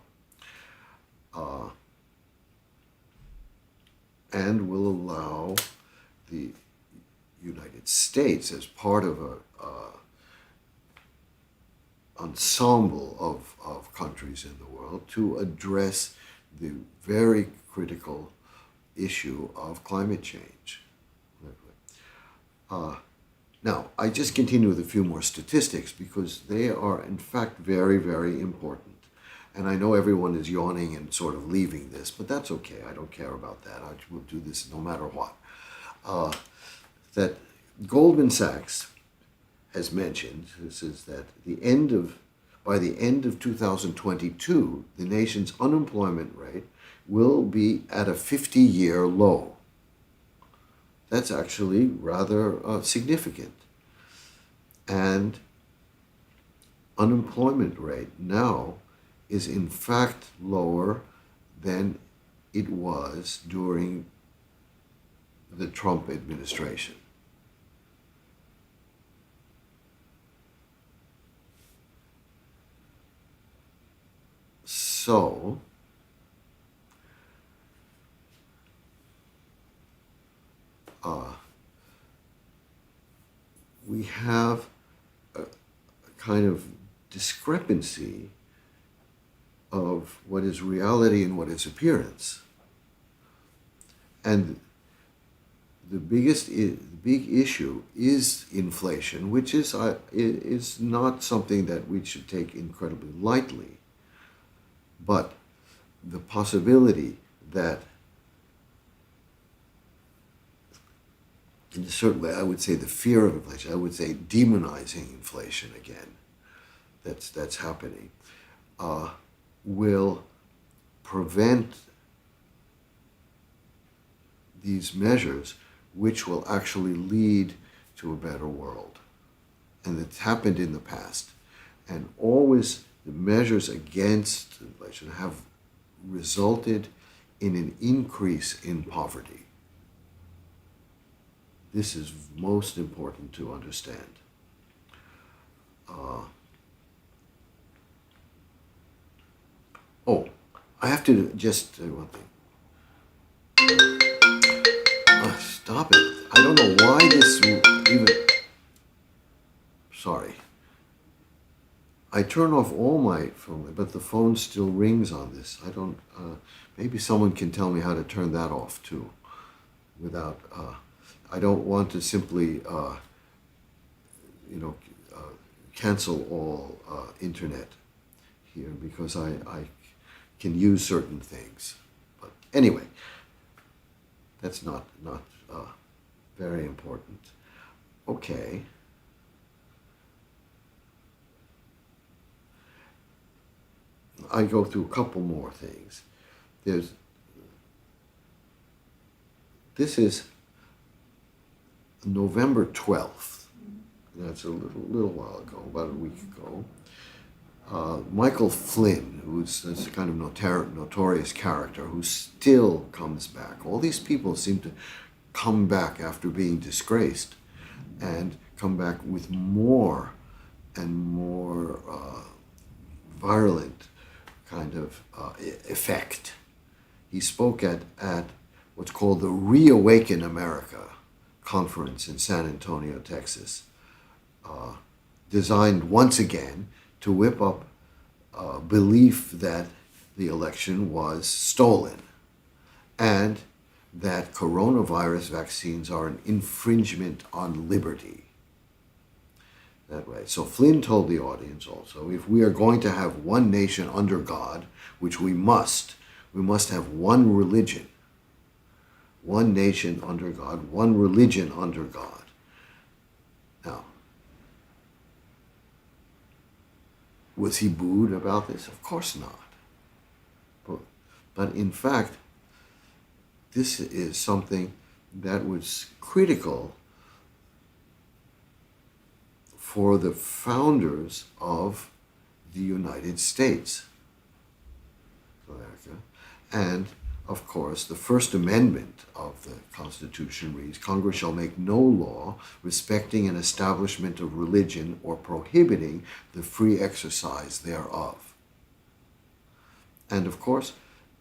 And will allow the United States, as part of a ensemble of countries in the world, to address the very critical issue of climate change. Now, I just continue with a few more statistics because they are, in fact, very, very important. And I know everyone is yawning and sort of leaving this, but that's okay. I don't care about that. I will do this no matter what. That Goldman Sachs has mentioned, this is that by the end of 2022, the nation's unemployment rate will be at a 50-year low. That's actually rather significant. And unemployment rate now is in fact lower than it was during the Trump administration. So, we have a kind of discrepancy of what is reality and what is appearance. And the big issue is inflation, which is not something that we should take incredibly lightly. But the possibility that, in a certain way, I would say the fear of inflation, I would say demonizing inflation again, that's happening, will prevent these measures, which will actually lead to a better world. And it's happened in the past. And always the measures against inflation have resulted in an increase in poverty. This is most important to understand. I have to just say one thing. Stop it. I don't know why this even... Sorry. I turn off all my phone, but the phone still rings on this. I don't... maybe someone can tell me how to turn that off too. Without... I don't want to simply, cancel all internet here because I can use certain things. But anyway, that's not very important. Okay. I go through a couple more things. This is November 12th. That's a little while ago, about a week ago. Michael Flynn, who's this kind of notorious character, who still comes back. All these people seem to come back after being disgraced and come back with more and more virulent kind of effect. He spoke at what's called the Reawaken America conference in San Antonio, Texas, designed once again to whip up belief that the election was stolen and that coronavirus vaccines are an infringement on liberty. That way. So Flynn told the audience also, if we are going to have one nation under God, which we must have one religion. One nation under God, one religion under God. Now, was he booed about this? Of course not. But in fact, this is something that was critical for the founders of the United States of America. And, of course, the First Amendment of the Constitution reads, Congress shall make no law respecting an establishment of religion or prohibiting the free exercise thereof. And, of course,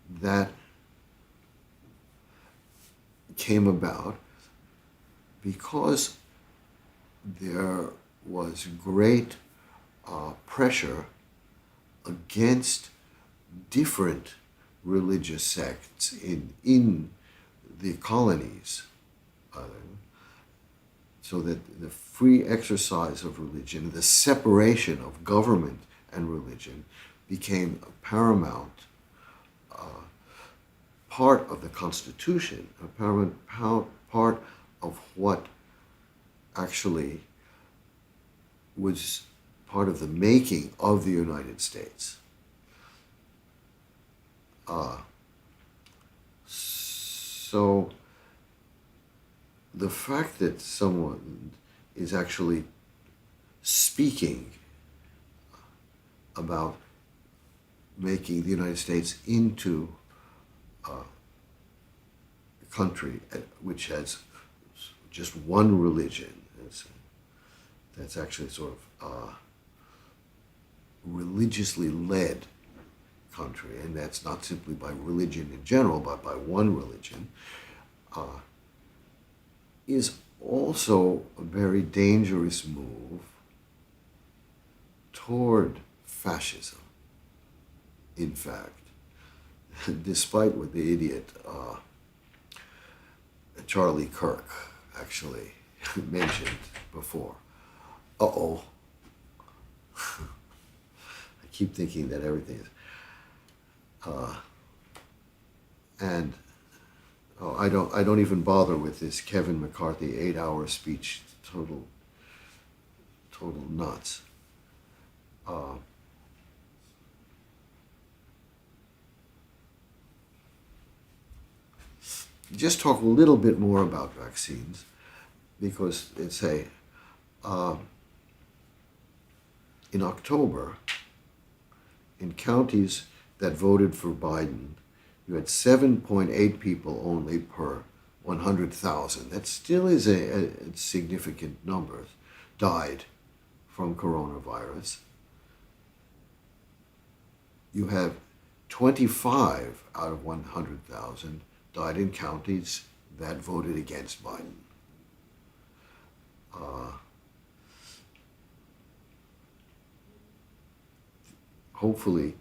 that came about because there was great pressure against different religious sects in the colonies, so that the free exercise of religion, the separation of government and religion, became a paramount part of the Constitution, a paramount part of what actually was part of the making of the United States. So the fact that someone is actually speaking about making the United States into a country which has just one religion, that's actually sort of religiously led country, and that's not simply by religion in general, but by one religion, is also a very dangerous move toward fascism, in fact, despite what the idiot Charlie Kirk actually mentioned before. Uh-oh. I keep thinking that everything is. And I don't even bother with this Kevin McCarthy 8-hour speech. Total nuts. Just talk a little bit more about vaccines, because it's in October, in counties that voted for Biden, you had 7.8 people only per 100,000. That still is a significant number, died from coronavirus. You have 25 out of 100,000 died in counties that voted against Biden. Hopefully,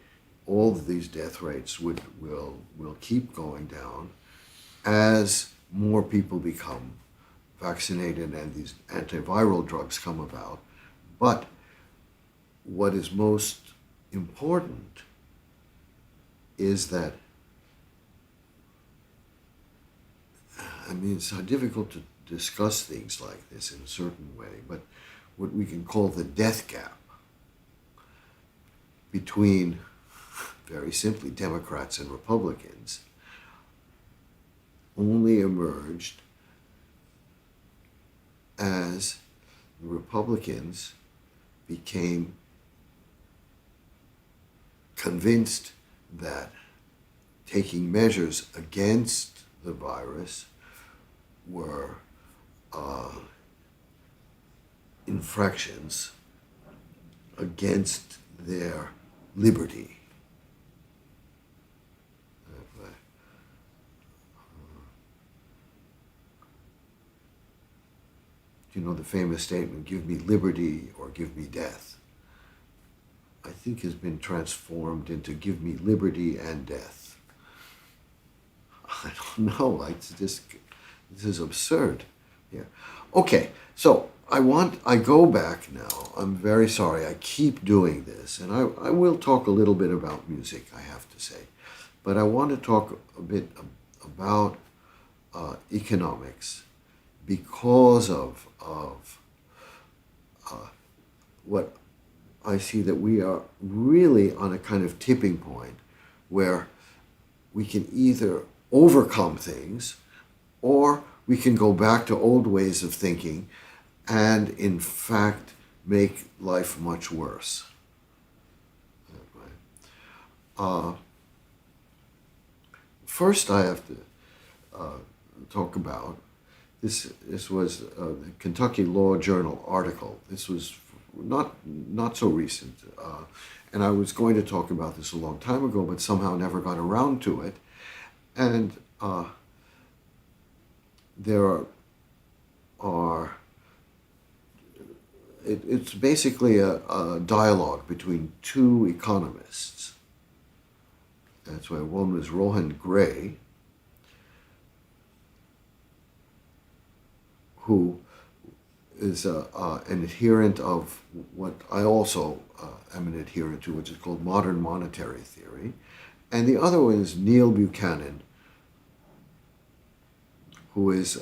all of these death rates will keep going down as more people become vaccinated and these antiviral drugs come about. But what is most important is that, I mean, it's difficult to discuss things like this in a certain way, but what we can call the death gap between, very simply, Democrats and Republicans only emerged as the Republicans became convinced that taking measures against the virus were infractions against their liberty. You know, the famous statement, "Give me liberty or give me death," I think has been transformed into "Give me liberty and death." I don't know. It's just, this is absurd. Yeah. Okay. So I go back now. I'm very sorry. I keep doing this, and I will talk a little bit about music, I have to say, but I want to talk a bit about economics, because of what I see that we are really on a kind of tipping point where we can either overcome things or we can go back to old ways of thinking and, in fact, make life much worse. First, I have to talk about this. This was the Kentucky Law Journal article. This was not so recent, and I was going to talk about this a long time ago, but somehow never got around to it. And there are it's basically a dialogue between two economists. That's why one was Rohan Gray, who is an adherent of what I also am an adherent to, which is called modern monetary theory. And the other one is Neil Buchanan, who is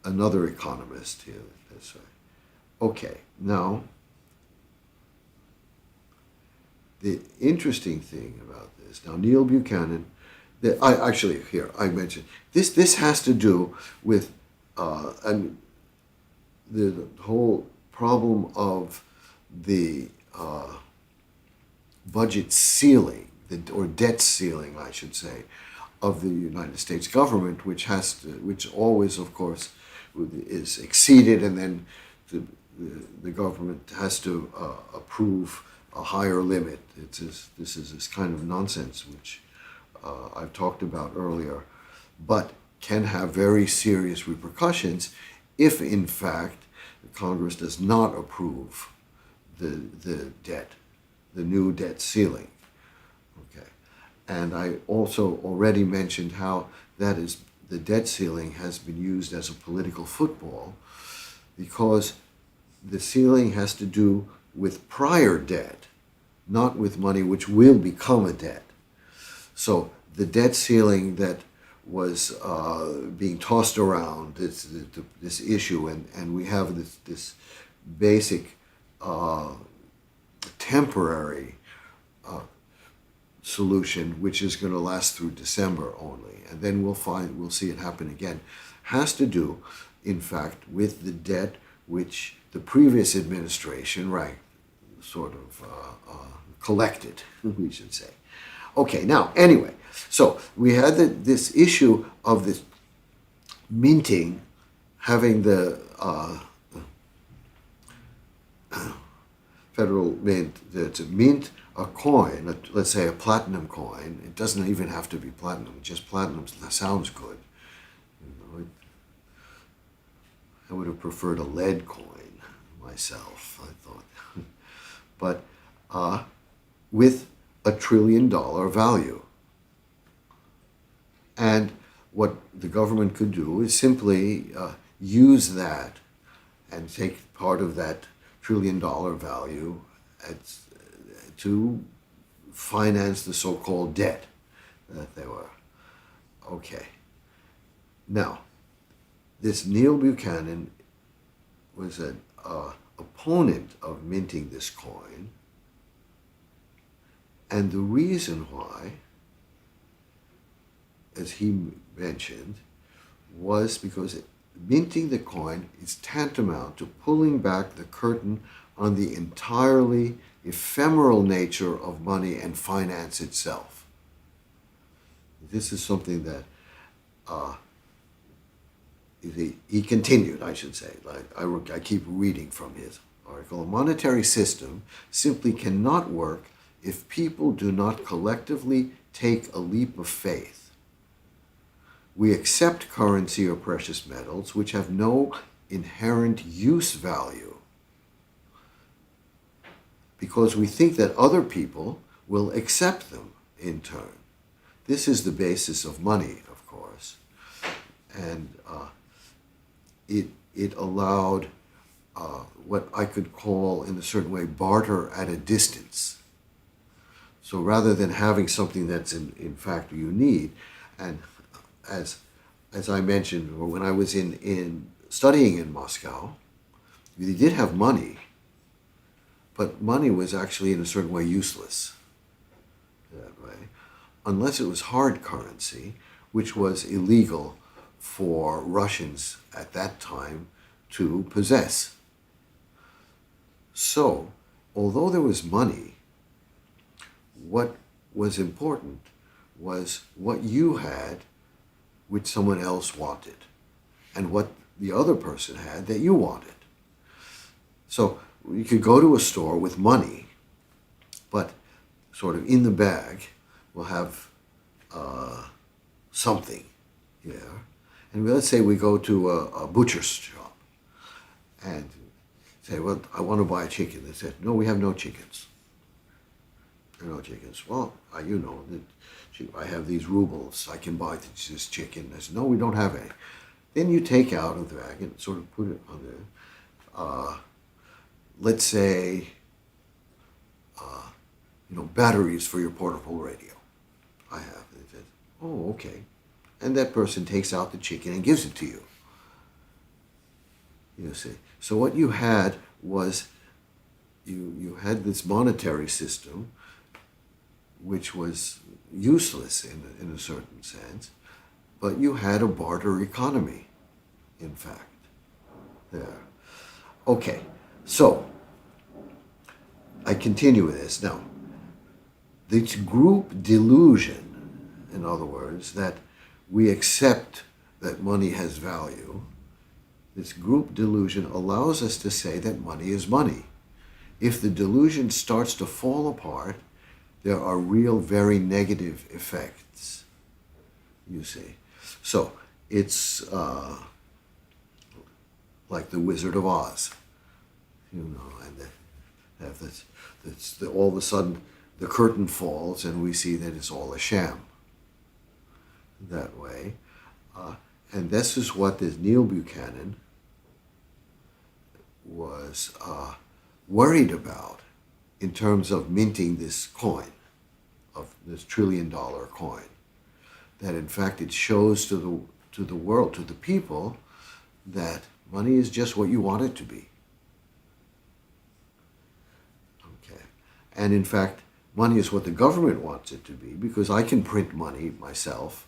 another economist here. That's right. Okay, now, the interesting thing about this, now Neil Buchanan, I mentioned, this has to do with the whole problem of the budget ceiling, or debt ceiling, I should say, of the United States government, which always, of course, is exceeded, and then the government has to approve a higher limit. This is this kind of nonsense, which I've talked about earlier, but can have very serious repercussions if, in fact, Congress does not approve the debt, the new debt ceiling. Okay, And I also already mentioned how that is the debt ceiling has been used as a political football because the ceiling has to do with prior debt, not with money which will become a debt. So the debt ceiling that was being tossed around, this issue, and we have this basic temporary solution, which is going to last through December only, and then we'll see it happen again, has to do, in fact, with the debt which the previous administration, right, sort of collected, we should say. Okay, now, anyway, so we had this issue of this minting, having the federal mint to mint a coin, let's say a platinum coin. It doesn't even have to be platinum, just platinum sounds good. You know, I would have preferred a lead coin myself, I thought. But with $1 trillion value. And what the government could do is simply use that and take part of that $1 trillion value to finance the so-called debt that there were. Okay. Now, this Neil Buchanan was an opponent of minting this coin, and the reason why, as he mentioned, was because minting the coin is tantamount to pulling back the curtain on the entirely ephemeral nature of money and finance itself. This is something that he continued, I should say. I keep reading from his article. A monetary system simply cannot work if people do not collectively take a leap of faith. We accept currency or precious metals which have no inherent use value because we think that other people will accept them in turn. This is the basis of money, of course. And it allowed what I could call, in a certain way, barter at a distance. So rather than having something that's in fact you need, and as I mentioned, when I was in studying in Moscow, we did have money, but money was actually in a certain way useless that way, unless it was hard currency, which was illegal for Russians at that time to possess. So, although there was money, what was important was what you had which someone else wanted, and what the other person had that you wanted. So you could go to a store with money, but sort of in the bag we'll have something here. And let's say we go to a butcher's shop and say, well, I want to buy a chicken. They said, no, we have no chickens. There are no chickens. Well, you know, I have these rubles. I can buy this chicken. They said, no, we don't have any. Then you take out of the bag and sort of put it on there. Let's say, batteries for your portable radio. I have. They said, oh, okay. And that person takes out the chicken and gives it to you. You see. So what you had was you had this monetary system which was useless in a certain sense, but you had a barter economy, in fact, there. Okay, so I continue with this. Now, this group delusion, in other words, that we accept that money has value, this group delusion allows us to say that money is money. If the delusion starts to fall apart, there are real, very negative effects, you see. So it's like the Wizard of Oz, and they have this all of a sudden the curtain falls and we see that it's all a sham that way. And this is what this Neil Buchanan was worried about in terms of minting this coin, of this $1 trillion coin. That in fact it shows to the world, to the people, that money is just what you want it to be. Okay. And in fact, money is what the government wants it to be, because I can print money myself.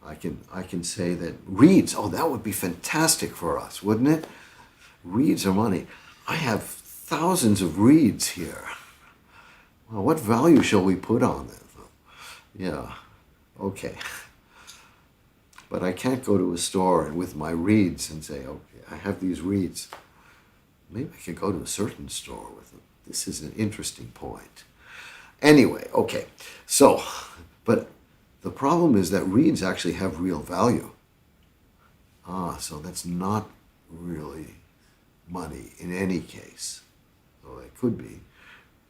I can say that reeds, oh, that would be fantastic for us, wouldn't it? Reeds are money. I have thousands of reeds here. Well, what value shall we put on them? Yeah, okay. But I can't go to a store and with my reeds and say, okay, I have these reeds. Maybe I could go to a certain store with them. This is an interesting point. Anyway, okay. So, but the problem is that reeds actually have real value. So that's not really money in any case. So it could be.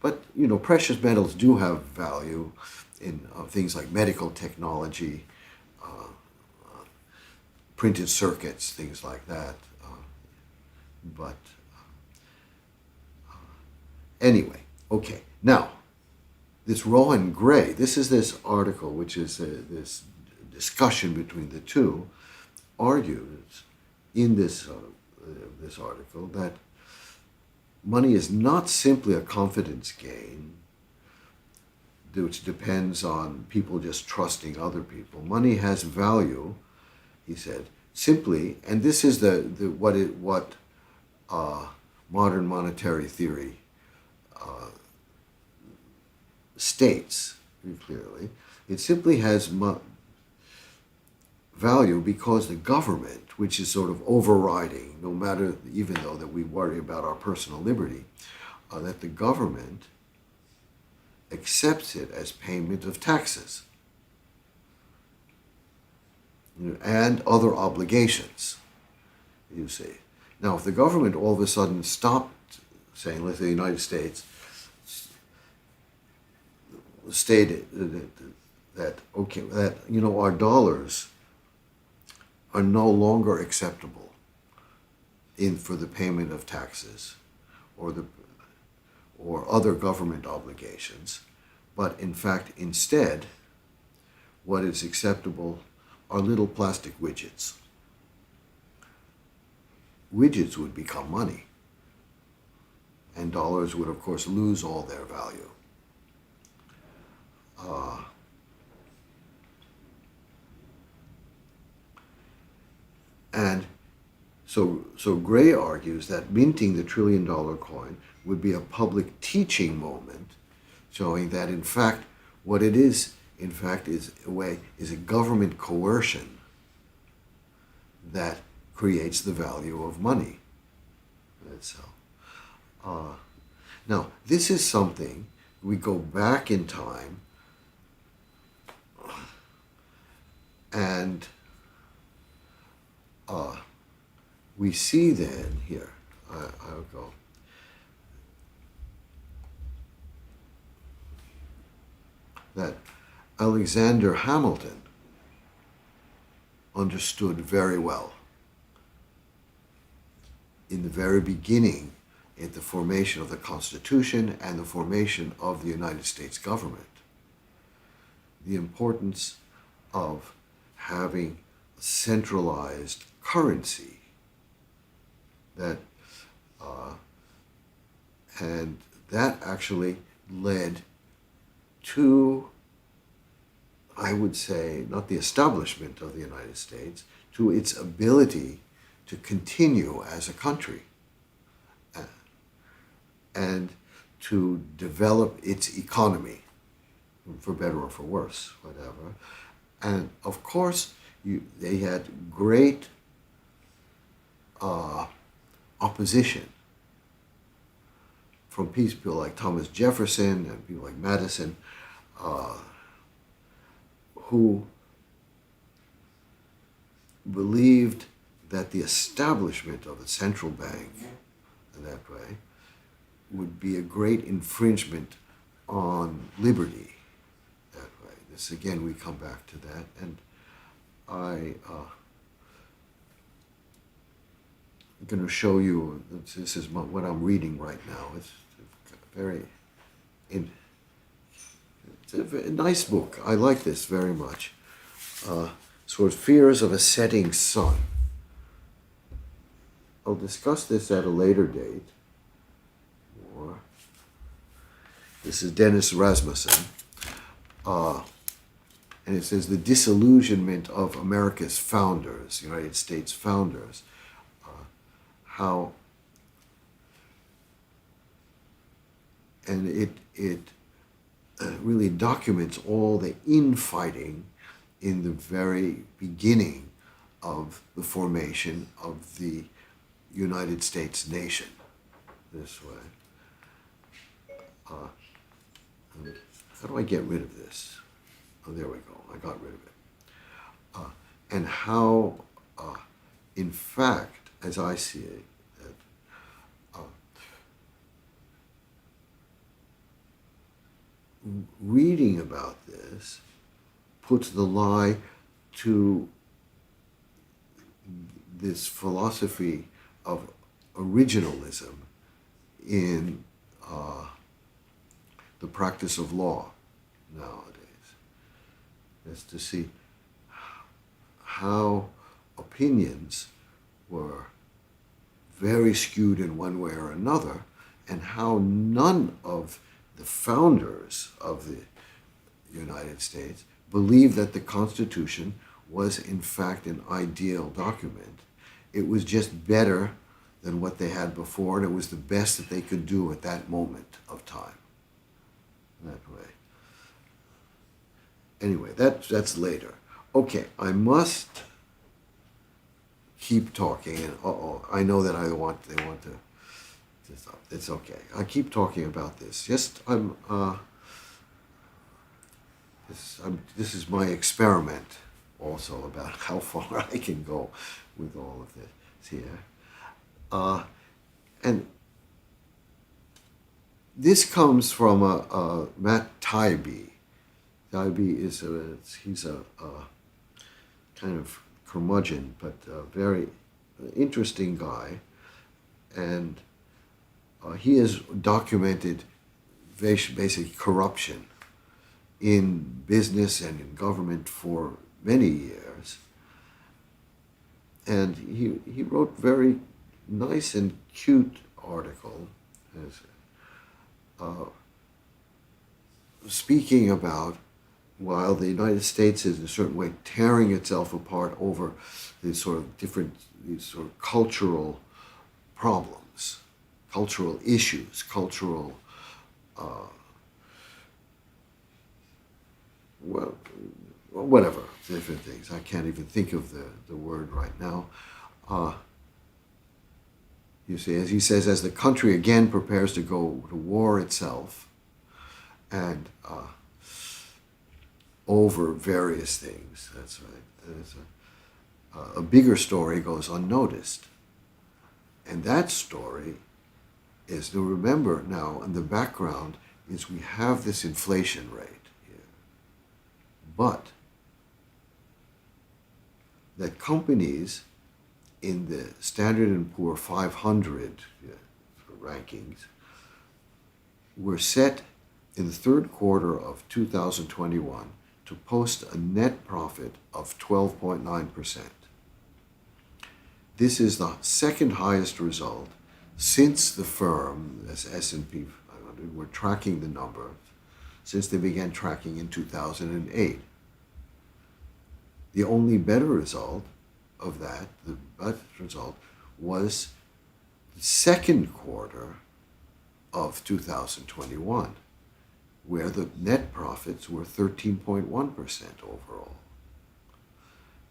But, you know, precious metals do have value in things like medical technology, printed circuits, things like that. But anyway, okay. Now, this Rowan Gray, this is this article, which is this discussion between the two, argues in this article that money is not simply a confidence gain, which depends on people just trusting other people. Money has value, he said, simply, and this is what modern monetary theory states very clearly. It simply has value because the government, which is sort of overriding, no matter, even though that we worry about our personal liberty, that the government accepts it as payment of taxes and other obligations, you see. Now, if the government all of a sudden stopped saying, let's say the United States stated that, okay, that, you know, our dollars are no longer acceptable for the payment of taxes or other government obligations, but in fact, instead, what is acceptable are little plastic widgets. Widgets would become money, and dollars would, of course, lose all their value. And so Gray argues that minting the $1 trillion coin would be a public teaching moment, showing that in fact what it is, in fact, is a government coercion that creates the value of money itself. Now, this is something, we go back in time and we see then here, I'll go, that Alexander Hamilton understood very well in the very beginning, at the formation of the Constitution and the formation of the United States government, the importance of having a centralized currency that and that actually led to, I would say, not the establishment of the United States, to its ability to continue as a country and to develop its economy, for better or for worse, whatever. And of course, they had great opposition from people like Thomas Jefferson and people like Madison, who believed that the establishment of a central bank in that way would be a great infringement on liberty that way. This again, we come back to that, and I'm going to show you. This is what I'm reading right now. It's very, it's a nice book. I like this very much. Sort of Fears of a Setting Sun. I'll discuss this at a later date. Or this is Dennis Rasmussen. And it says the disillusionment of America's founders, United States founders, how, and it really documents all the infighting in the very beginning of the formation of the United States nation this way. How do I get rid of this? Oh, there we go. I got rid of it. And how, in fact, as I see it, that, reading about this puts the lie to this philosophy of originalism in the practice of law nowadays. Is to see how opinions were very skewed in one way or another, and how none of the founders of the United States believed that the Constitution was in fact an ideal document. It was just better than what they had before, and it was the best that they could do at that moment of time. That way. Anyway, that's later. Okay, I must keep talking, and I know that they want to stop. It's okay. I keep talking about this. This is my experiment also about how far I can go with all of this here. And this comes from Matt Taibbi. Taibbi he's a kind of curmudgeon, but a very interesting guy, and he has documented basic corruption in business and in government for many years, and he wrote very nice and cute article speaking about, while the United States is in a certain way tearing itself apart over these sort of cultural problems, cultural issues, cultural, whatever, different things. I can't even think of the word right now. You see, as he says, as the country again prepares to go to war itself, and over various things. That's right. A bigger story goes unnoticed. And that story is, to remember now, in the background is we have this inflation rate here. But that companies in the Standard & Poor 500 rankings were set in the third quarter of 2021 to post a net profit of 12.9%. This is the second highest result since the firm, as S&P 500, were tracking the number, since they began tracking in 2008. The only better result of that, the best result, was the second quarter of 2021, where the net profits were 13.1% overall.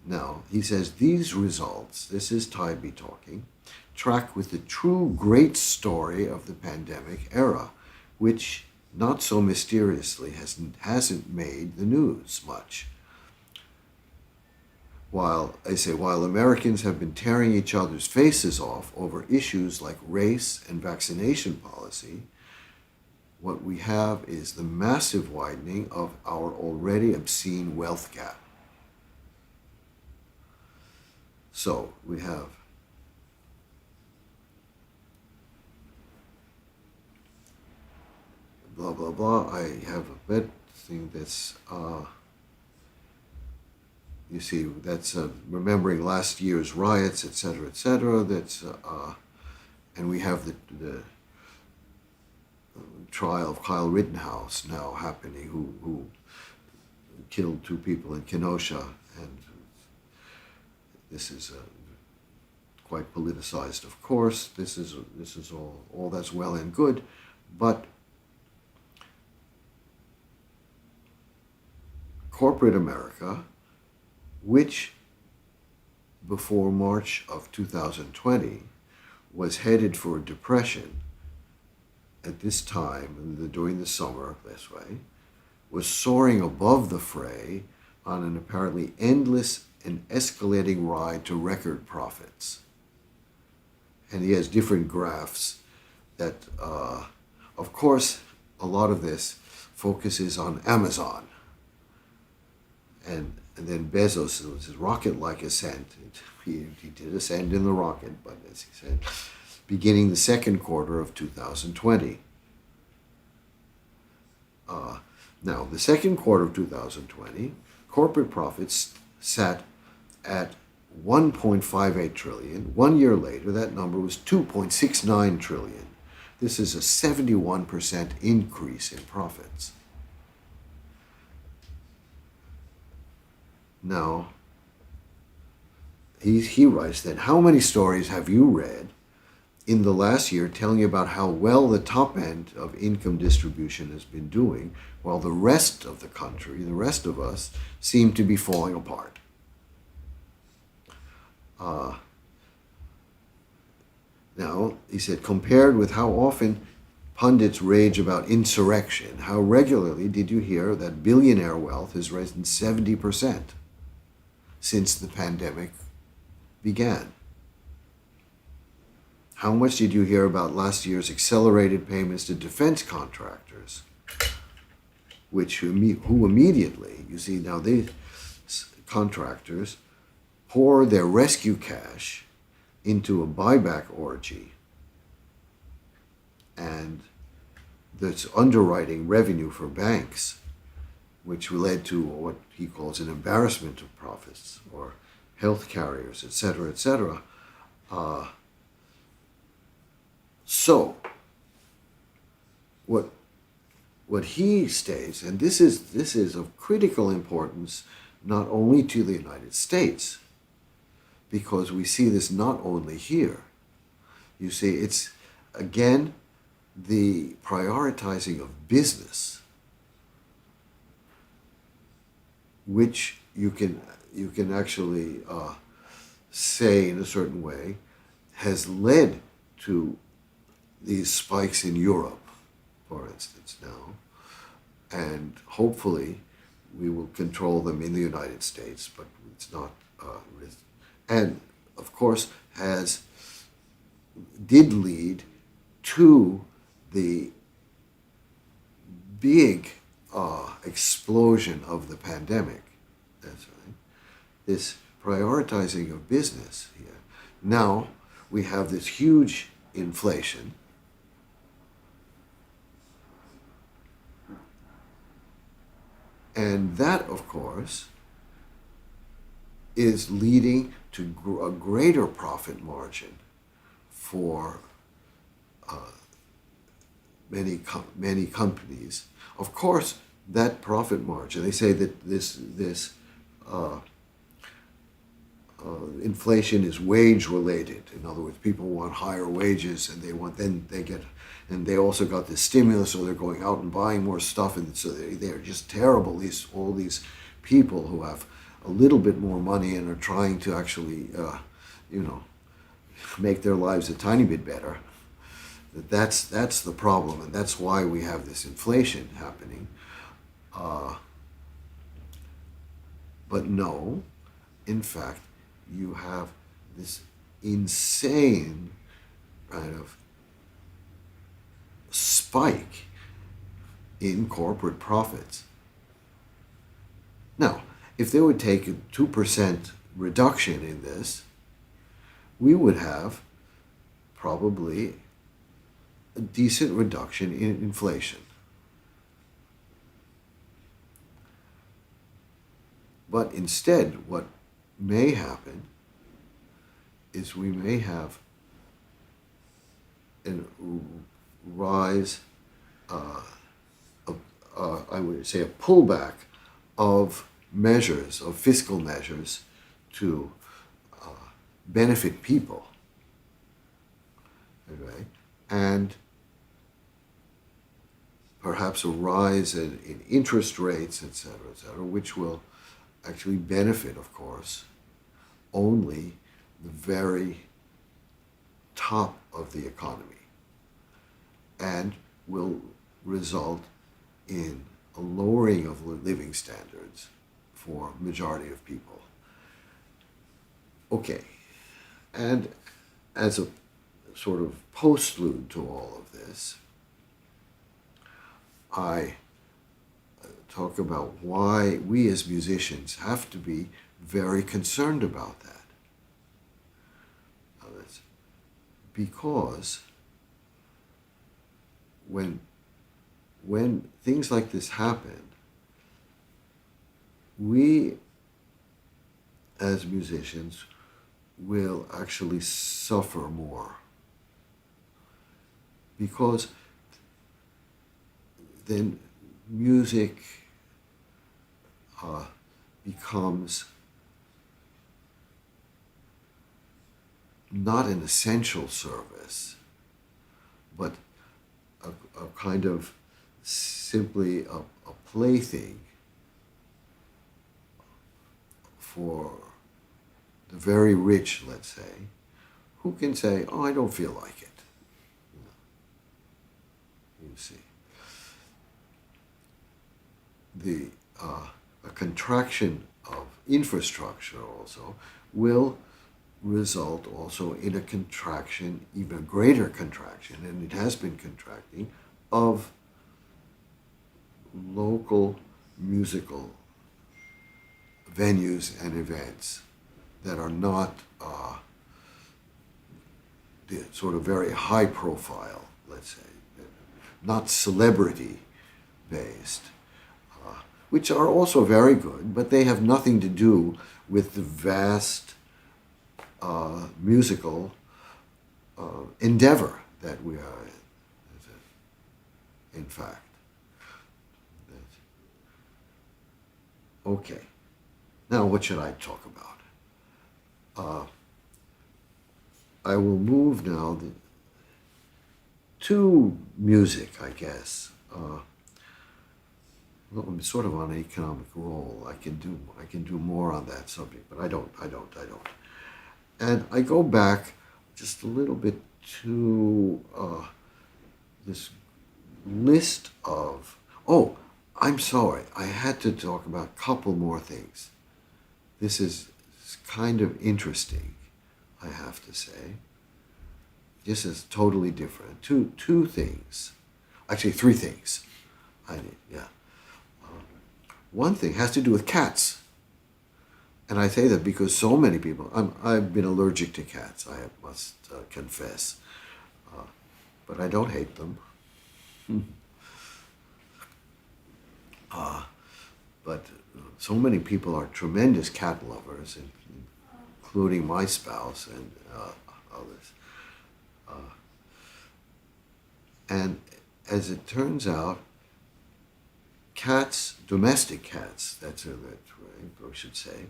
Now, he says these results, this is Taibbi talking, track with the true great story of the pandemic era, which, not so mysteriously, hasn't made the news much. While Americans have been tearing each other's faces off over issues like race and vaccination policy, what we have is the massive widening of our already obscene wealth gap. So we have blah, blah, blah. I have a bit thing that's, you see, that's remembering last year's riots, etc., etc. That's, and we have the trial of Kyle Rittenhouse now happening, who killed 2 people in Kenosha, and this is quite politicized, of course. This is all that's well and good, but corporate America, which before March of 2020 was headed for a depression at this time, during the summer, this way, was soaring above the fray on an apparently endless and escalating ride to record profits. And he has different graphs that, of course, a lot of this focuses on Amazon. And then Bezos, it was his rocket-like ascent. He did ascend in the rocket, but as he said, beginning the second quarter of 2020. Now, the second quarter of 2020, corporate profits sat at 1.58 trillion. 1 year later, that number was 2.69 trillion. This is a 71% increase in profits. Now, he writes that, how many stories have you read in the last year telling you about how well the top end of income distribution has been doing, while the rest of the country, the rest of us, seem to be falling apart? Now, he said, compared with how often pundits rage about insurrection, how regularly did you hear that billionaire wealth has risen 70% since the pandemic began? How much did you hear about last year's accelerated payments to defense contractors, who immediately, you see, now these contractors pour their rescue cash into a buyback orgy, and that's underwriting revenue for banks, which led to what he calls an embarrassment of profits, or health carriers, etc., etc. So, what he states, and this is of critical importance not only to the United States, because we see this not only here. You see, it's again the prioritizing of business, which you can actually say in a certain way has led to these spikes in Europe, for instance, now, and hopefully we will control them in the United States, but it's not, and of course did lead to the big explosion of the pandemic. That's right. This prioritizing of business here. Now we have this huge inflation. And that, of course, is leading to a greater profit margin for many companies. Of course, that profit margin, they say that this inflation is wage related. In other words, people want higher wages, and they also got this stimulus, so they're going out and buying more stuff, and so they're just terrible. All these people who have a little bit more money and are trying to actually, make their lives a tiny bit better. That's the problem, and that's why we have this inflation happening. But no, in fact, you have this insane kind of spike in corporate profits. Now, if they would take a 2% reduction in this, we would have probably a decent reduction in inflation. But instead, what may happen is we may have a rise, I would say a pullback of measures, of fiscal measures to benefit people. Okay? And perhaps a rise in interest rates, et cetera, which will actually benefit, of course, only the very top of the economy and will result in a lowering of living standards for majority of people. Okay, and as a sort of postlude to all of this, I talk about why we as musicians have to be very concerned about that. Because when things like this happen, we as musicians will actually suffer more, because then music becomes not an essential service, but a kind of simply a plaything for the very rich, let's say, who can say, oh, I don't feel like it. You see. A contraction of infrastructure also will result also in a contraction, even a greater contraction, and it has been contracting, of local musical venues and events that are not the sort of very high profile, let's say, not celebrity based, which are also very good, but they have nothing to do with the vast musical endeavor that we are in fact. Okay. Now, what should I talk about? I will move now to music, I guess. Well, I'm sort of on an economic roll. I can do more on that subject, but I don't. And I go back just a little bit to this list of. Oh, I'm sorry. I had to talk about a couple more things. This is kind of interesting, I have to say. This is totally different. Two things, actually three things. Yeah. One thing has to do with cats. And I say that because so many people, I've been allergic to cats, I must confess. But I don't hate them. But so many people are tremendous cat lovers, including my spouse and others. And as it turns out, cats, domestic cats, that's what I should say,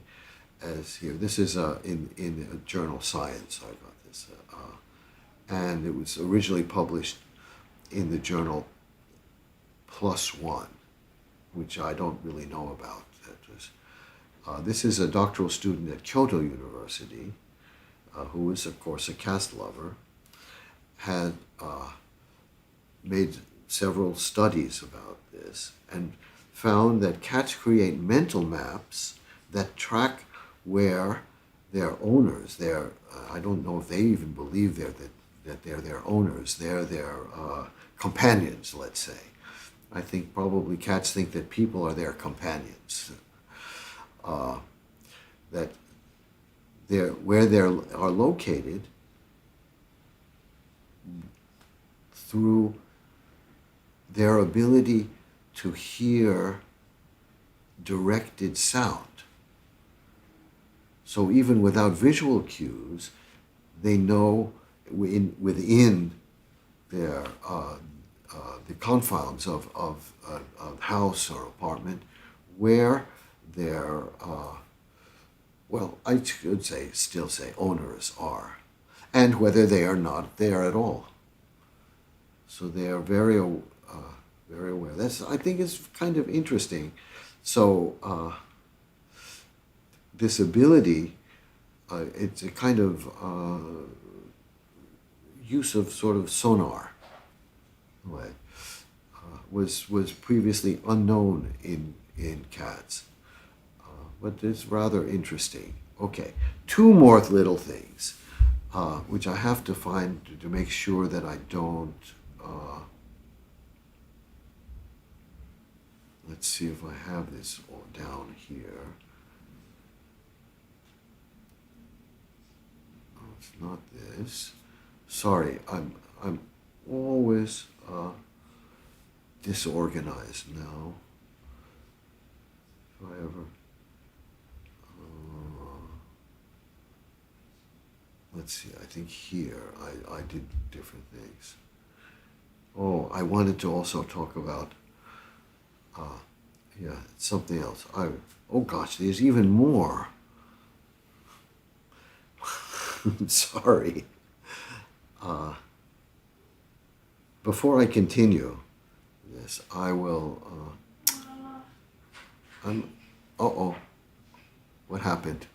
as here, this is in a journal Science, I got this, and it was originally published in the journal Plus One, which I don't really know about. This is a doctoral student at Kyoto University, who is, of course, a cat lover, had made several studies about this and found that cats create mental maps that track where their owners, I don't know if they even believe that they're their owners, they're their companions, let's say, I think probably cats think that people are their companions. That where they are located through their ability to hear directed sound. So even without visual cues, they know within their the confines of a house or apartment where their well, I should still say owners are, and whether they are not there at all. So they are very aware. That's, I think, is kind of interesting. So this ability, it's a kind of use of sort of sonar, way, was previously unknown in cats, but it's rather interesting. Okay, two more little things, which I have to find to make sure that I don't. Let's see if I have this down here. Oh, it's not this. Sorry, I'm always disorganized now. If I ever. Let's see, I think here I did different things. Oh, I wanted to also talk about, yeah, something else. Oh gosh, there's even more. Sorry. Before I continue this, I will, uh-oh, what happened?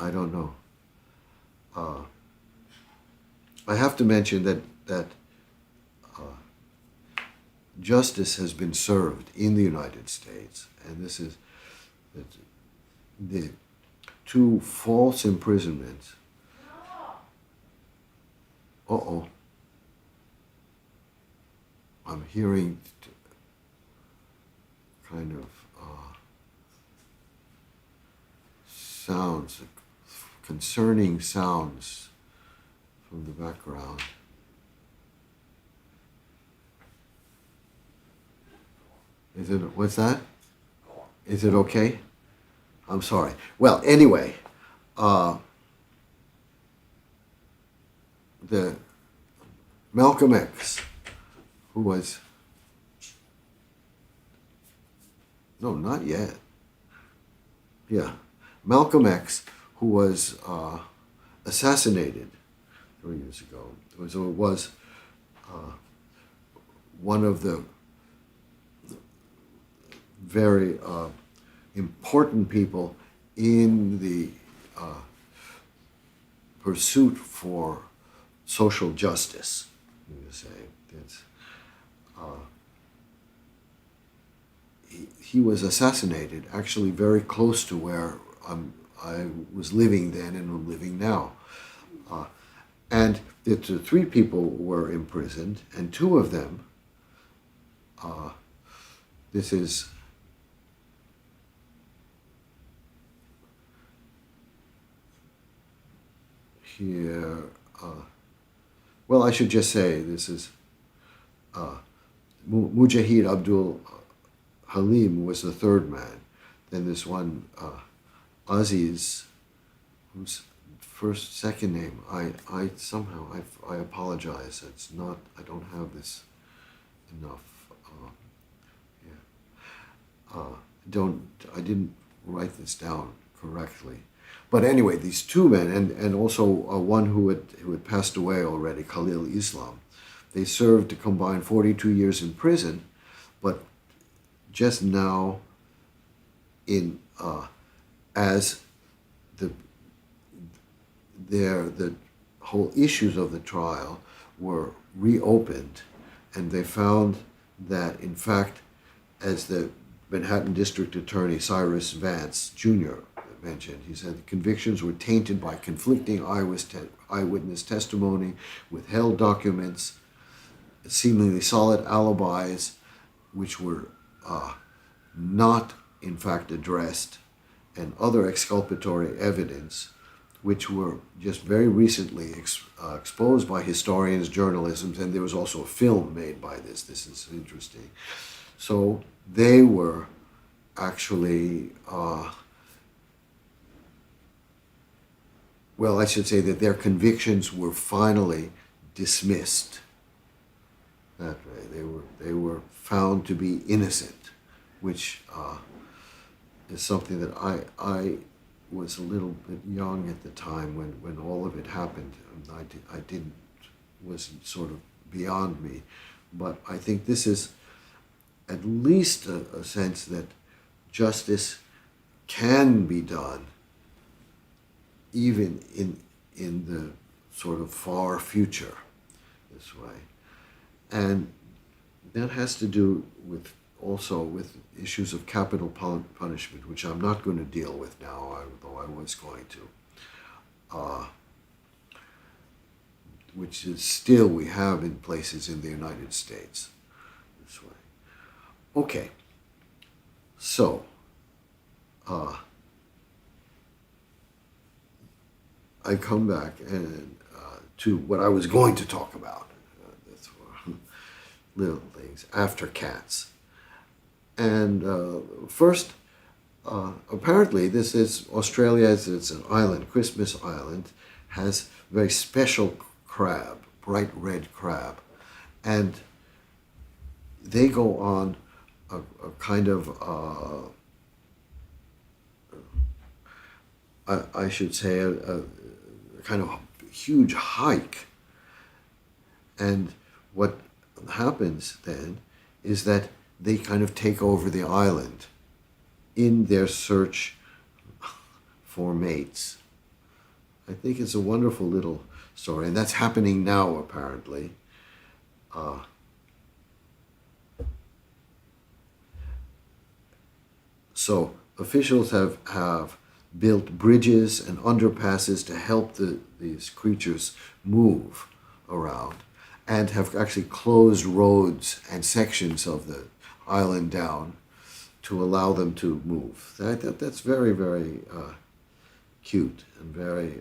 I don't know. I have to mention that justice has been served in the United States, and this is the two false imprisonments. Uh-oh. I'm hearing kind of sounds, concerning sounds from the background. Is it, what's that? Is it okay? I'm sorry. Well, anyway, the Malcolm X, who was, no, not yet. Yeah, Malcolm X, who was assassinated 3 years ago, was one of the very important people in the pursuit for social justice. You say it's, he was assassinated actually very close to where I was living then and am living now, and the three people were imprisoned, and two of them. This is. Here, well, I should just say this is Mujahid Abdul Halim was the third man. Then this one, Aziz, whose second name, I somehow, I apologize. It's not, I don't have this enough. I didn't write this down correctly. But anyway, these two men, and also one who had passed away already, Khalil Islam, they served a combined 42 years in prison, but just now, as the whole issues of the trial were reopened, and they found that, in fact, as the Manhattan District Attorney Cyrus Vance Jr. mentioned, he said the convictions were tainted by conflicting eyewitness testimony, withheld documents, seemingly solid alibis, which were not in fact addressed, and other exculpatory evidence which were just very recently exposed by historians, journalism, and there was also a film made by this. This is interesting. So they were actually, well, I should say that their convictions were finally dismissed. That way, they were found to be innocent, which is something that I was a little bit young at the time when all of it happened. I didn't, was sort of beyond me. But I think this is at least a sense that justice can be done even in the sort of far future this way. And that has to do with also with issues of capital punishment, which I'm not going to deal with now, although I was going to, which is still we have in places in the United States this way. Okay, so I come back and to what I was going to talk about. That's little things after cats. And first, apparently, this is Australia. It's an island, Christmas Island, has very special crab, bright red crab, and they go on a kind of I should say a kind of huge hike. And what happens then is that they kind of take over the island in their search for mates. I think it's a wonderful little story, and that's happening now, apparently. So officials have built bridges and underpasses to help these creatures move around, and have actually closed roads and sections of the island down to allow them to move. That's very, very cute and very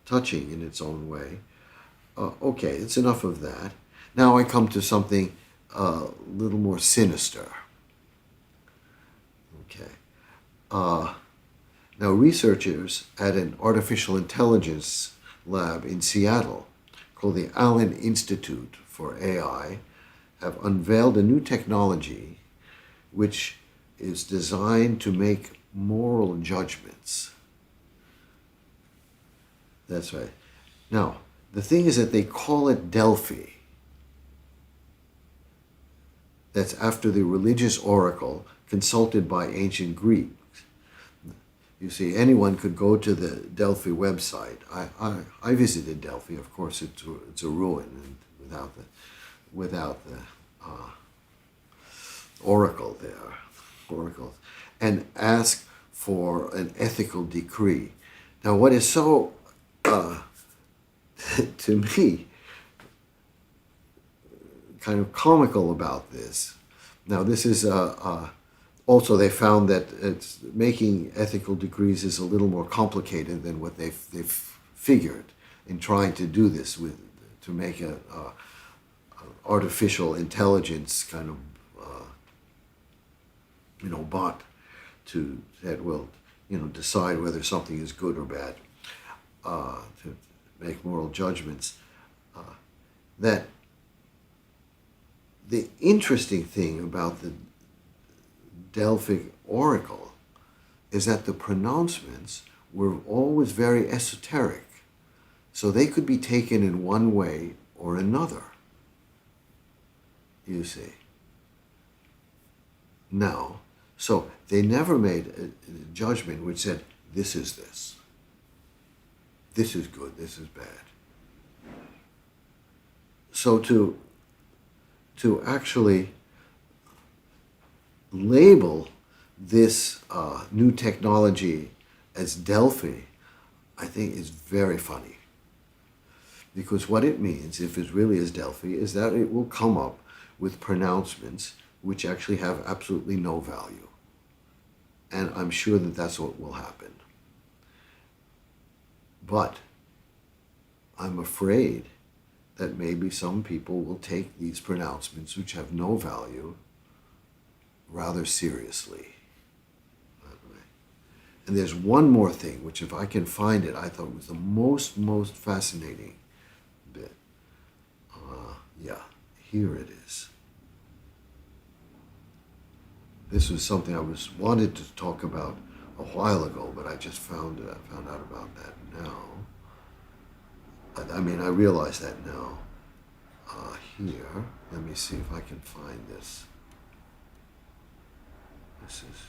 touching in its own way. Okay, it's enough of that. Now I come to something a little more sinister. Okay. Now researchers at an artificial intelligence lab in Seattle called the Allen Institute for AI have unveiled a new technology which is designed to make moral judgments. That's right. Now, the thing is that they call it Delphi. That's after the religious oracle consulted by ancient Greeks. You see, anyone could go to the Delphi website. I visited Delphi. Of course, it's a ruin and without the oracle there, oracles, and ask for an ethical decree. Now, what is so to me kind of comical about this. Now, this is also they found that it's making ethical decrees is a little more complicated than what they've figured in trying to do this to make a artificial intelligence kind of bot that will decide whether something is good or bad, to make moral judgments. That the interesting thing about the Delphic oracle is that the pronouncements were always very esoteric, so they could be taken in one way or another, you see. Now, so they never made a judgment which said, this is this. This is good, this is bad. So to actually label this new technology as Delphi, I think is very funny. Because what it means, if it really is Delphi, is that it will come up with pronouncements which actually have absolutely no value. And I'm sure that that's what will happen. But I'm afraid that maybe some people will take these pronouncements, which have no value, rather seriously. And there's one more thing, which if I can find it, I thought was the most fascinating bit. Yeah, here it is. This was something I wanted to talk about a while ago, but I just found out about that now. I mean, I realize that now. Here, let me see if I can find this. This is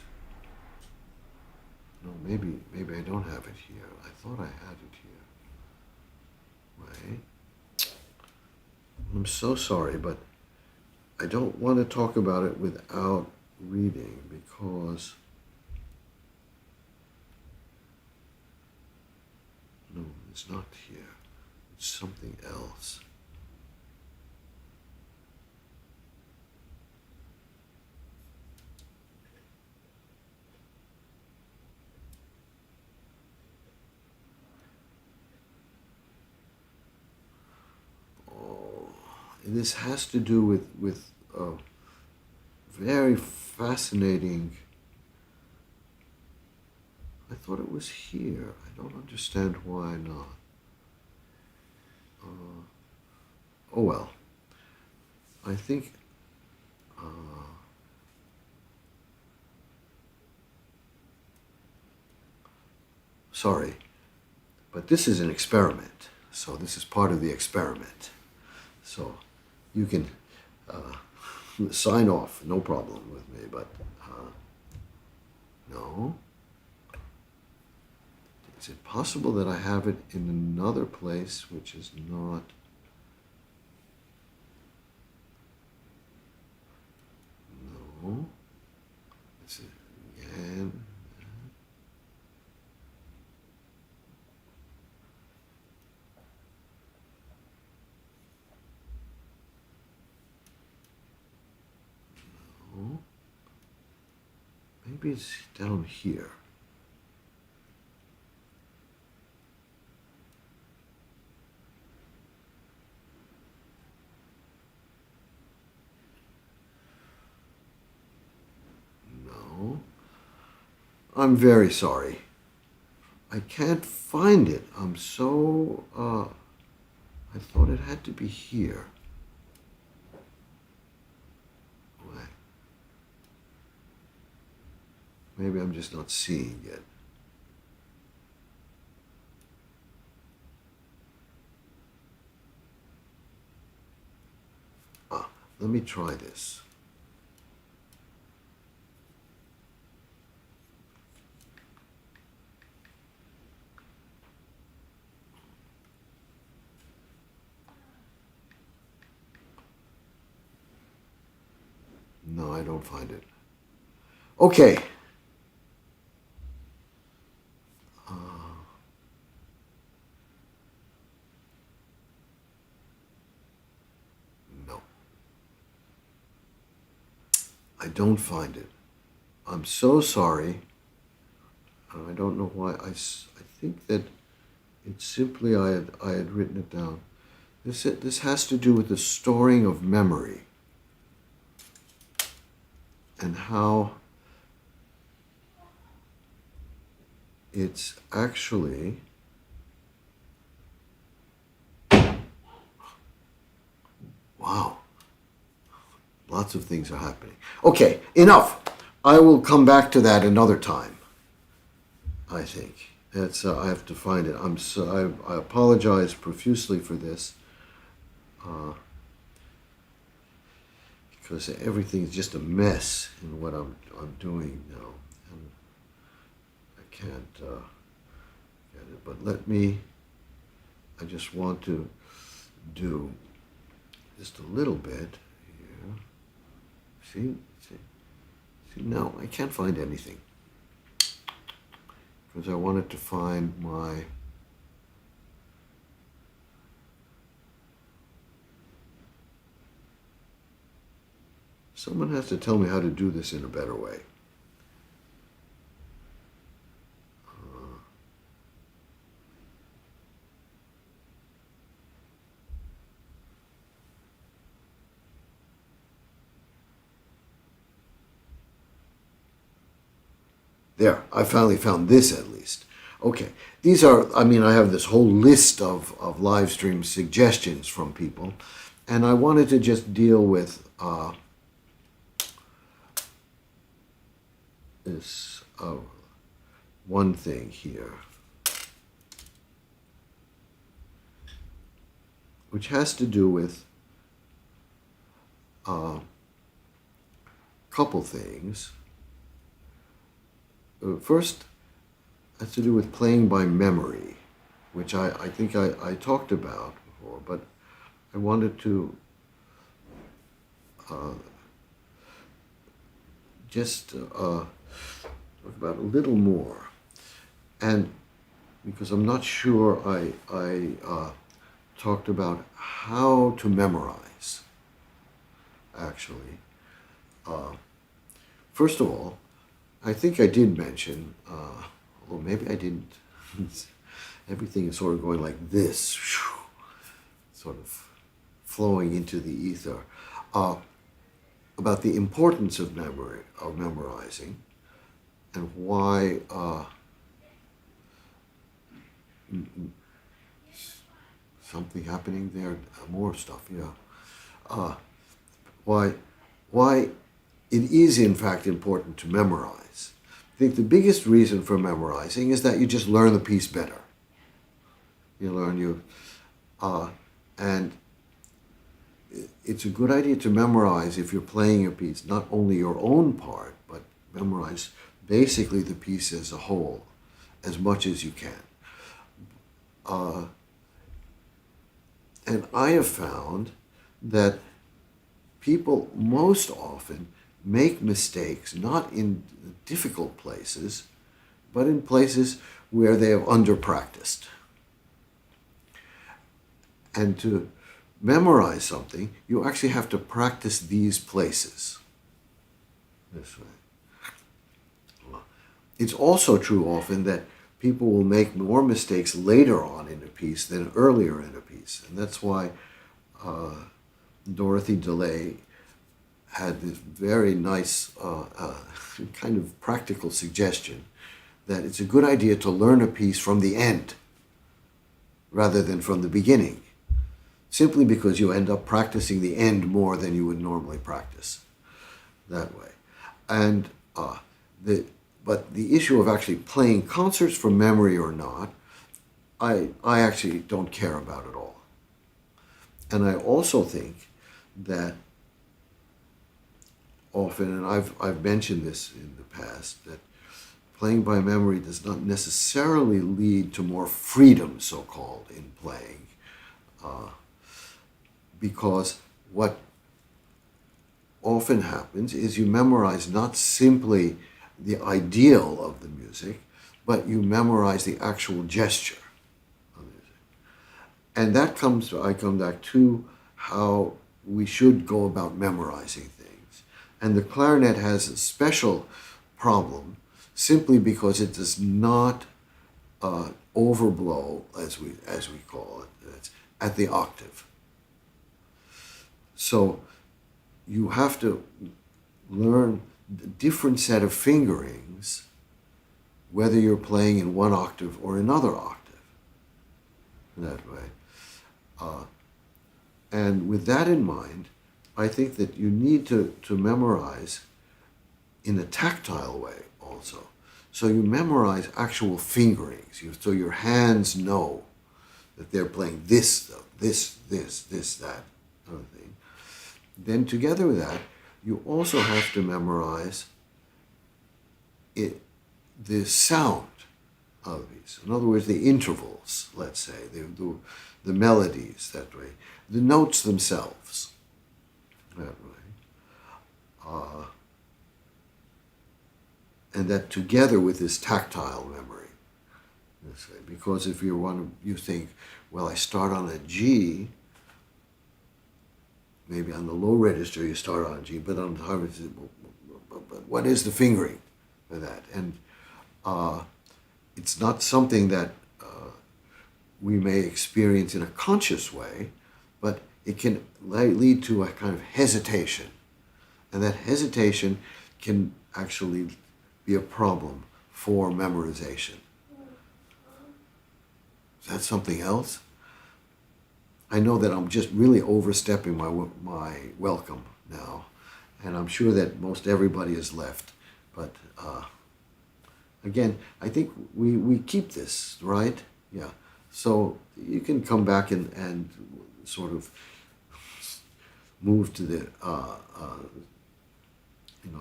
no, maybe I don't have it here. I thought I had it here. Wait. I'm so sorry, but I don't want to talk about it without reading because no, it's not here. It's something else. Oh, and this has to do with very fascinating. I thought it was here. I don't understand why not. Oh well. I think. Sorry, but this is an experiment. So this is part of the experiment. So you can sign off, no problem with me, but no. Is it possible that I have it in another place which is not? No. This is again. No. Maybe it's down here. No. I'm very sorry. I can't find it. I'm so, I thought it had to be here. Wait. Maybe I'm just not seeing it. Let me try this. No, I don't find it. Okay. No. I don't find it. I'm so sorry. I don't know why. I think that it's simply I had written it down. This has to do with the storing of memory and how it's actually wow. Lots of things are happening. Okay, enough. I will come back to that another time. I think that's I have to find it. I apologize profusely for this because everything's just a mess in what I'm doing now, and I can't get it. But let me. I just want to do just a little bit here. See, no, I can't find anything because I wanted to find my Someone has to tell me how to do this in a better way. There, I finally found this at least. Okay, these are, I mean, I have this whole list of live stream suggestions from people, and I wanted to just deal with this one thing here, which has to do with a couple things. First, has to do with playing by memory, which I think I talked about before, but I wanted to just talk about a little more. And because I'm not sure I talked about how to memorize, actually. First of all, I think I did mention, or maybe I didn't. Everything is sort of going like this, sort of flowing into the ether, about the importance of memory, of memorizing, and why something happening there, more stuff, yeah. Why it is in fact important to memorize. I think the biggest reason for memorizing is that you just learn the piece better. You learn and it's a good idea to memorize if you're playing a piece, not only your own part, but memorize basically the piece as a whole, as much as you can. And I have found that people most often make mistakes not in difficult places, but in places where they have under-practiced. And to memorize something, you actually have to practice these places. This way. It's also true often that people will make more mistakes later on in a piece than earlier in a piece. And that's why Dorothy DeLay had this very nice kind of practical suggestion that it's a good idea to learn a piece from the end rather than from the beginning, simply because you end up practicing the end more than you would normally practice that way. And but the issue of actually playing concerts from memory or not, I actually don't care about at all. And I also think that often, and I've mentioned this in the past, that playing by memory does not necessarily lead to more freedom, so-called, in playing, because what often happens is you memorize not simply the ideal of the music, but you memorize the actual gesture of the music. And that I come back to how we should go about memorizing things. And the clarinet has a special problem simply because it does not overblow, as we call it. It's at the octave. So you have to learn a different set of fingerings, whether you're playing in one octave or another octave, that way. And with that in mind, I think that you need to memorize in a tactile way also. So you memorize actual fingerings, so your hands know that they're playing this, that kind of thing. Then together with that, you also have to memorize the sound of these. In other words, the intervals, let's say, the melodies, that way. The notes themselves, that way. And that together with this tactile memory, this way. Because if you think, well, I start on a G, maybe on the low register you start on G, but on the high register, but what is the fingering for that? And it's not something that we may experience in a conscious way, but it can lead to a kind of hesitation. And that hesitation can actually be a problem for memorization. Is that something else? I know that I'm just really overstepping my welcome now, and I'm sure that most everybody is left. But again, I think we keep this, right? Yeah. So you can come back and sort of move to the,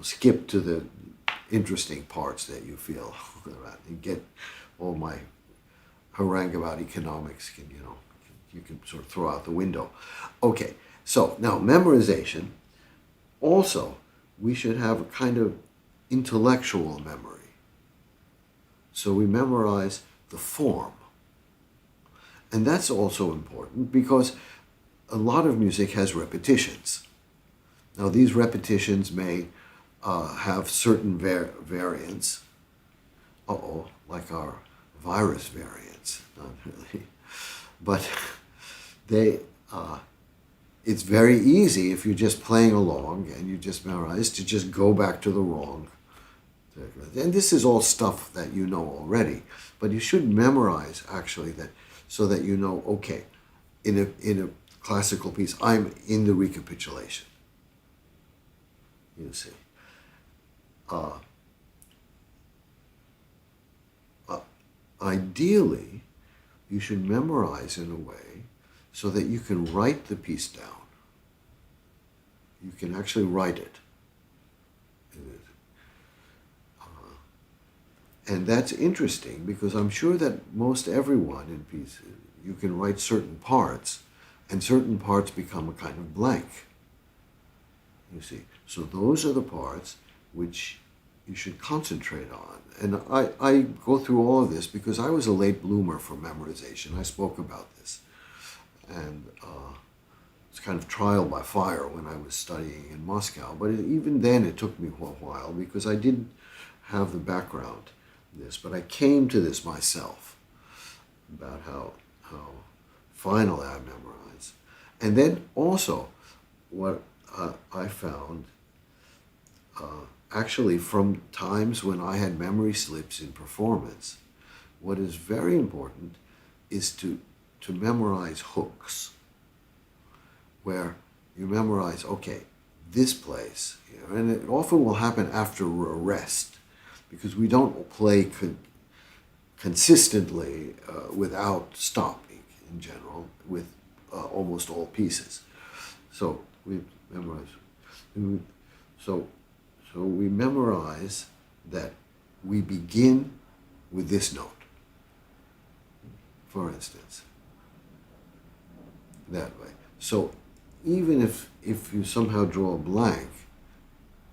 skip to the interesting parts that you feel, and get all my harangue about economics, you can sort of throw out the window. Okay, so now memorization. Also, we should have a kind of intellectual memory. So we memorize the form. And that's also important because a lot of music has repetitions. Now, these repetitions may have certain variants. Like our virus variants, not really. But it's very easy if you're just playing along and you just memorize to just go back to the wrong. And this is all stuff that you know already, but you should memorize actually that so that you know, okay, in a classical piece, I'm in the recapitulation. You see. Ideally, you should memorize in a way so that you can write the piece down. You can actually write it. And that's interesting because I'm sure that most everyone in pieces, you can write certain parts, and certain parts become a kind of blank. You see, so those are the parts which you should concentrate on. And I go through all of this because I was a late bloomer for memorization. I spoke about this. And it's kind of trial by fire when I was studying in Moscow. But even then it took me a while because I didn't have the background in this. But I came to this myself about how finally I memorized. And then also what I found actually from times when I had memory slips in performance, what is very important is to memorize hooks, where you memorize, okay, this place, and it often will happen after a rest, because we don't play consistently without stopping in general with almost all pieces. So we memorize. So we memorize that we begin with this note, for instance, that way. So even if you somehow draw a blank,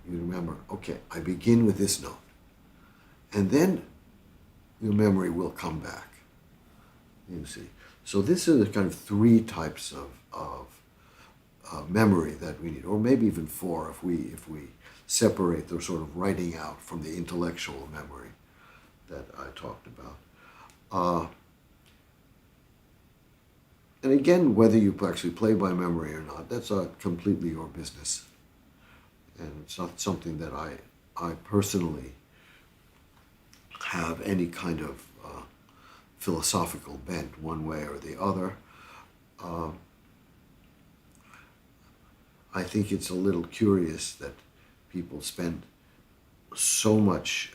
you remember, okay, I begin with this note. And then your memory will come back, you see. So this is the kind of three types of memory that we need, or maybe even four if we separate the sort of writing out from the intellectual memory that I talked about. And again, whether you actually play by memory or not, that's completely your business. And it's not something that I personally have any kind of philosophical bent one way or the other. I think it's a little curious that people spend so much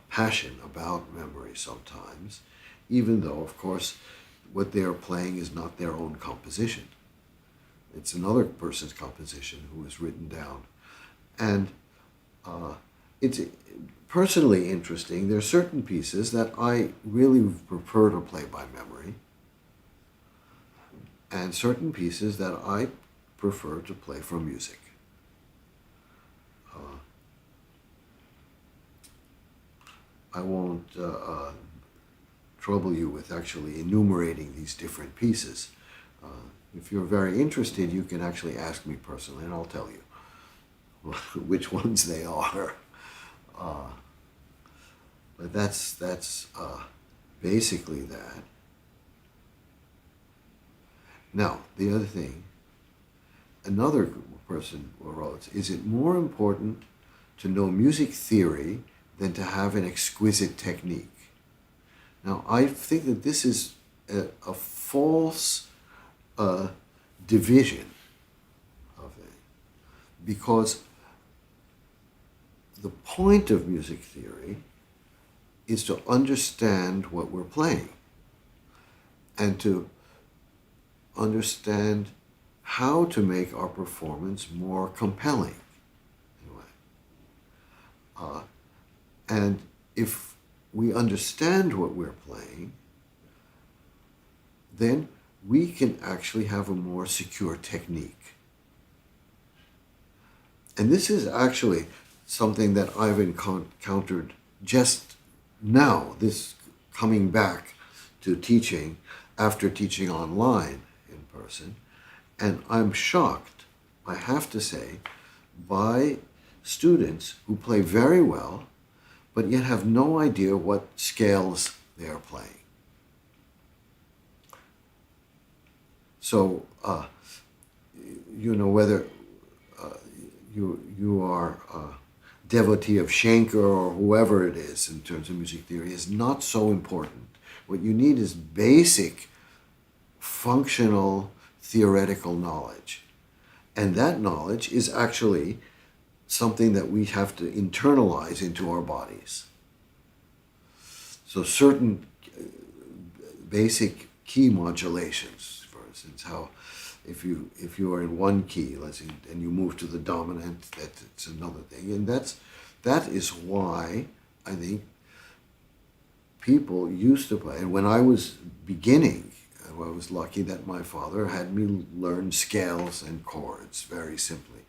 passion about memory sometimes, even though, of course, what they're playing is not their own composition. It's another person's composition who is written down. And it's personally interesting. There are certain pieces that I really prefer to play by memory, and certain pieces that I prefer to play from music. I won't trouble you with actually enumerating these different pieces. if you're very interested, you can actually ask me personally, and I'll tell you which ones they are. But that's basically that. Now, the other thing, another person wrote, is it more important to know music theory than to have an exquisite technique? Now, I think that this is a false division of it, because the point of music theory is to understand what we're playing and to understand how to make our performance more compelling. And if we understand what we're playing, then we can actually have a more secure technique. And this is actually something that I've encountered just now, this coming back to teaching after teaching online in person. And I'm shocked, I have to say, by students who play very well, but yet have no idea what scales they are playing. So, whether you are a devotee of Schenker or whoever it is in terms of music theory is not so important. What you need is basic functional theoretical knowledge. And that knowledge is actually something that we have to internalize into our bodies. So certain basic key modulations, for instance, how if you are in one key, let's say, and you move to the dominant, that's another thing. And that is why I think people used to play. And when I was beginning, I was lucky that my father had me learn scales and chords very simply.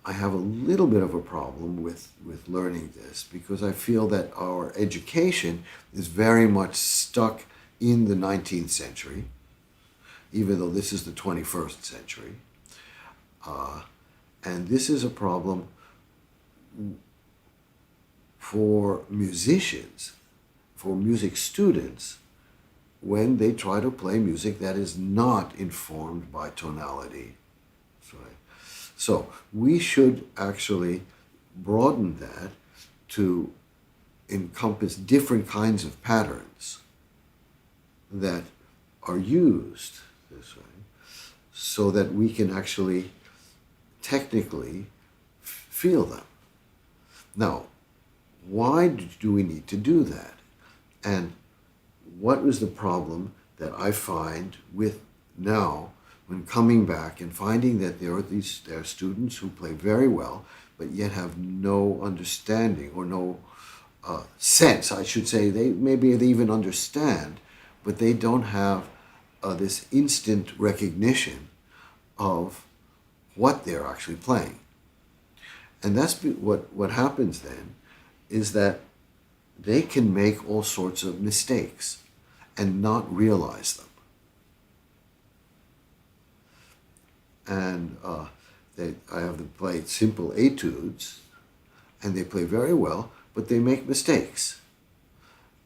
I have a little bit of a problem with learning this because I feel that our education is very much stuck in the 19th century, even though this is the 21st century. And this is a problem for musicians, for music students, when they try to play music that is not informed by tonality. So we should actually broaden that to encompass different kinds of patterns that are used this way, so that we can actually technically feel them. Now, why do we need to do that? And what was the problem that I find with now when coming back and finding that there are students who play very well, but yet have no understanding or no sense, I should say. They even understand, but they don't have this instant recognition of what they're actually playing. And that's what happens then, is that they can make all sorts of mistakes and not realize them. And I have them play simple etudes, and they play very well, but they make mistakes.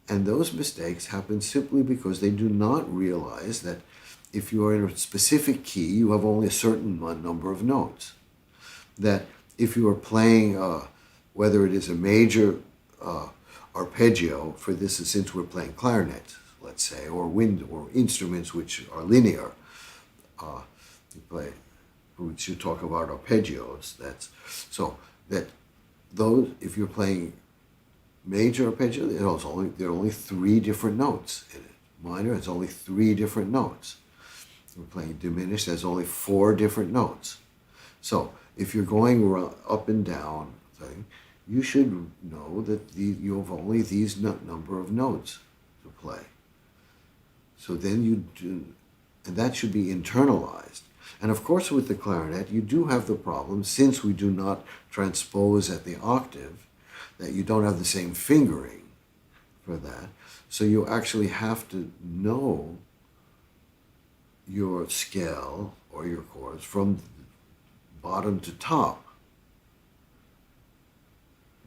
And those mistakes happen simply because they do not realize that if you are in a specific key, you have only a certain number of notes. That if you are playing, whether it is a major arpeggio, for this is since we're playing clarinet, let's say, or wind, or instruments which are linear, which you talk about arpeggios. So that those, if you're playing major arpeggio, there are only 3 different notes in it. Minor, it's only 3 different notes. If we're playing diminished, there's only 4 different notes. So if you're going up and down thing, you should know that you have only these number of notes to play. So then you do, and that should be internalized. And of course, with the clarinet, you do have the problem, since we do not transpose at the octave, that you don't have the same fingering for that. So you actually have to know your scale or your chords from bottom to top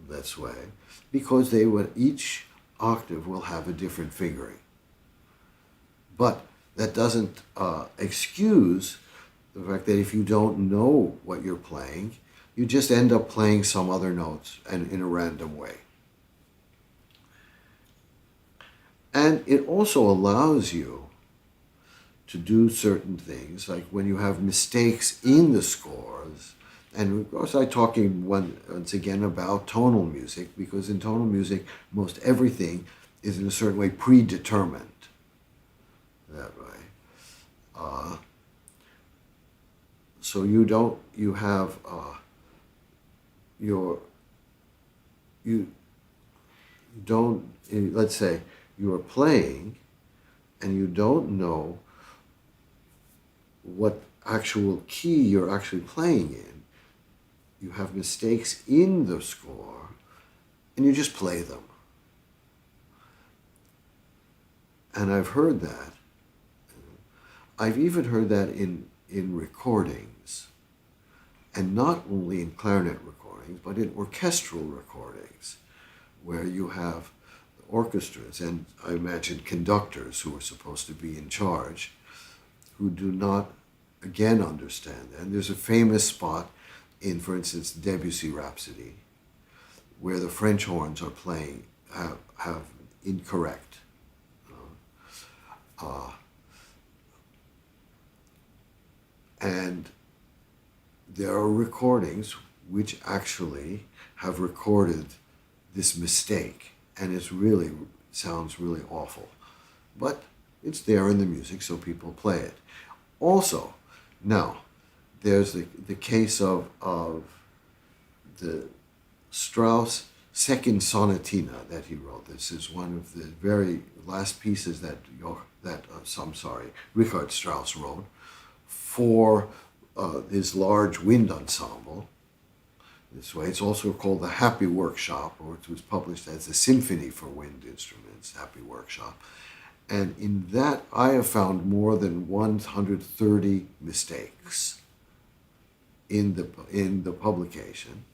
this way, because they would, each octave will have a different fingering. But that doesn't excuse the fact that if you don't know what you're playing, you just end up playing some other notes and in a random way. And it also allows you to do certain things, like when you have mistakes in the scores. And of course, I'm talking once again about tonal music, because in tonal music, most everything is in a certain way predetermined that way. So you have you don't, let's say you are playing and you don't know what actual key you're actually playing in. You have mistakes in the score and you just play them. And I've heard that. I've even heard that in recordings, and not only in clarinet recordings, but in orchestral recordings, where you have orchestras and I imagine conductors who are supposed to be in charge, who do not, again, understand. And there's a famous spot in, for instance, Debussy Rhapsody, where the French horns are playing, have incorrect. And there are recordings which actually have recorded this mistake, and it really sounds really awful. But it's there in the music, so people play it. Also, now, there's the case of the Strauss Second Sonatina that he wrote. This is one of the very last pieces that Richard Strauss wrote for his large wind ensemble. This way, it's also called the Happy Workshop, or it was published as the Symphony for Wind Instruments, Happy Workshop. And in that, I have found more than 130 mistakes in the publication.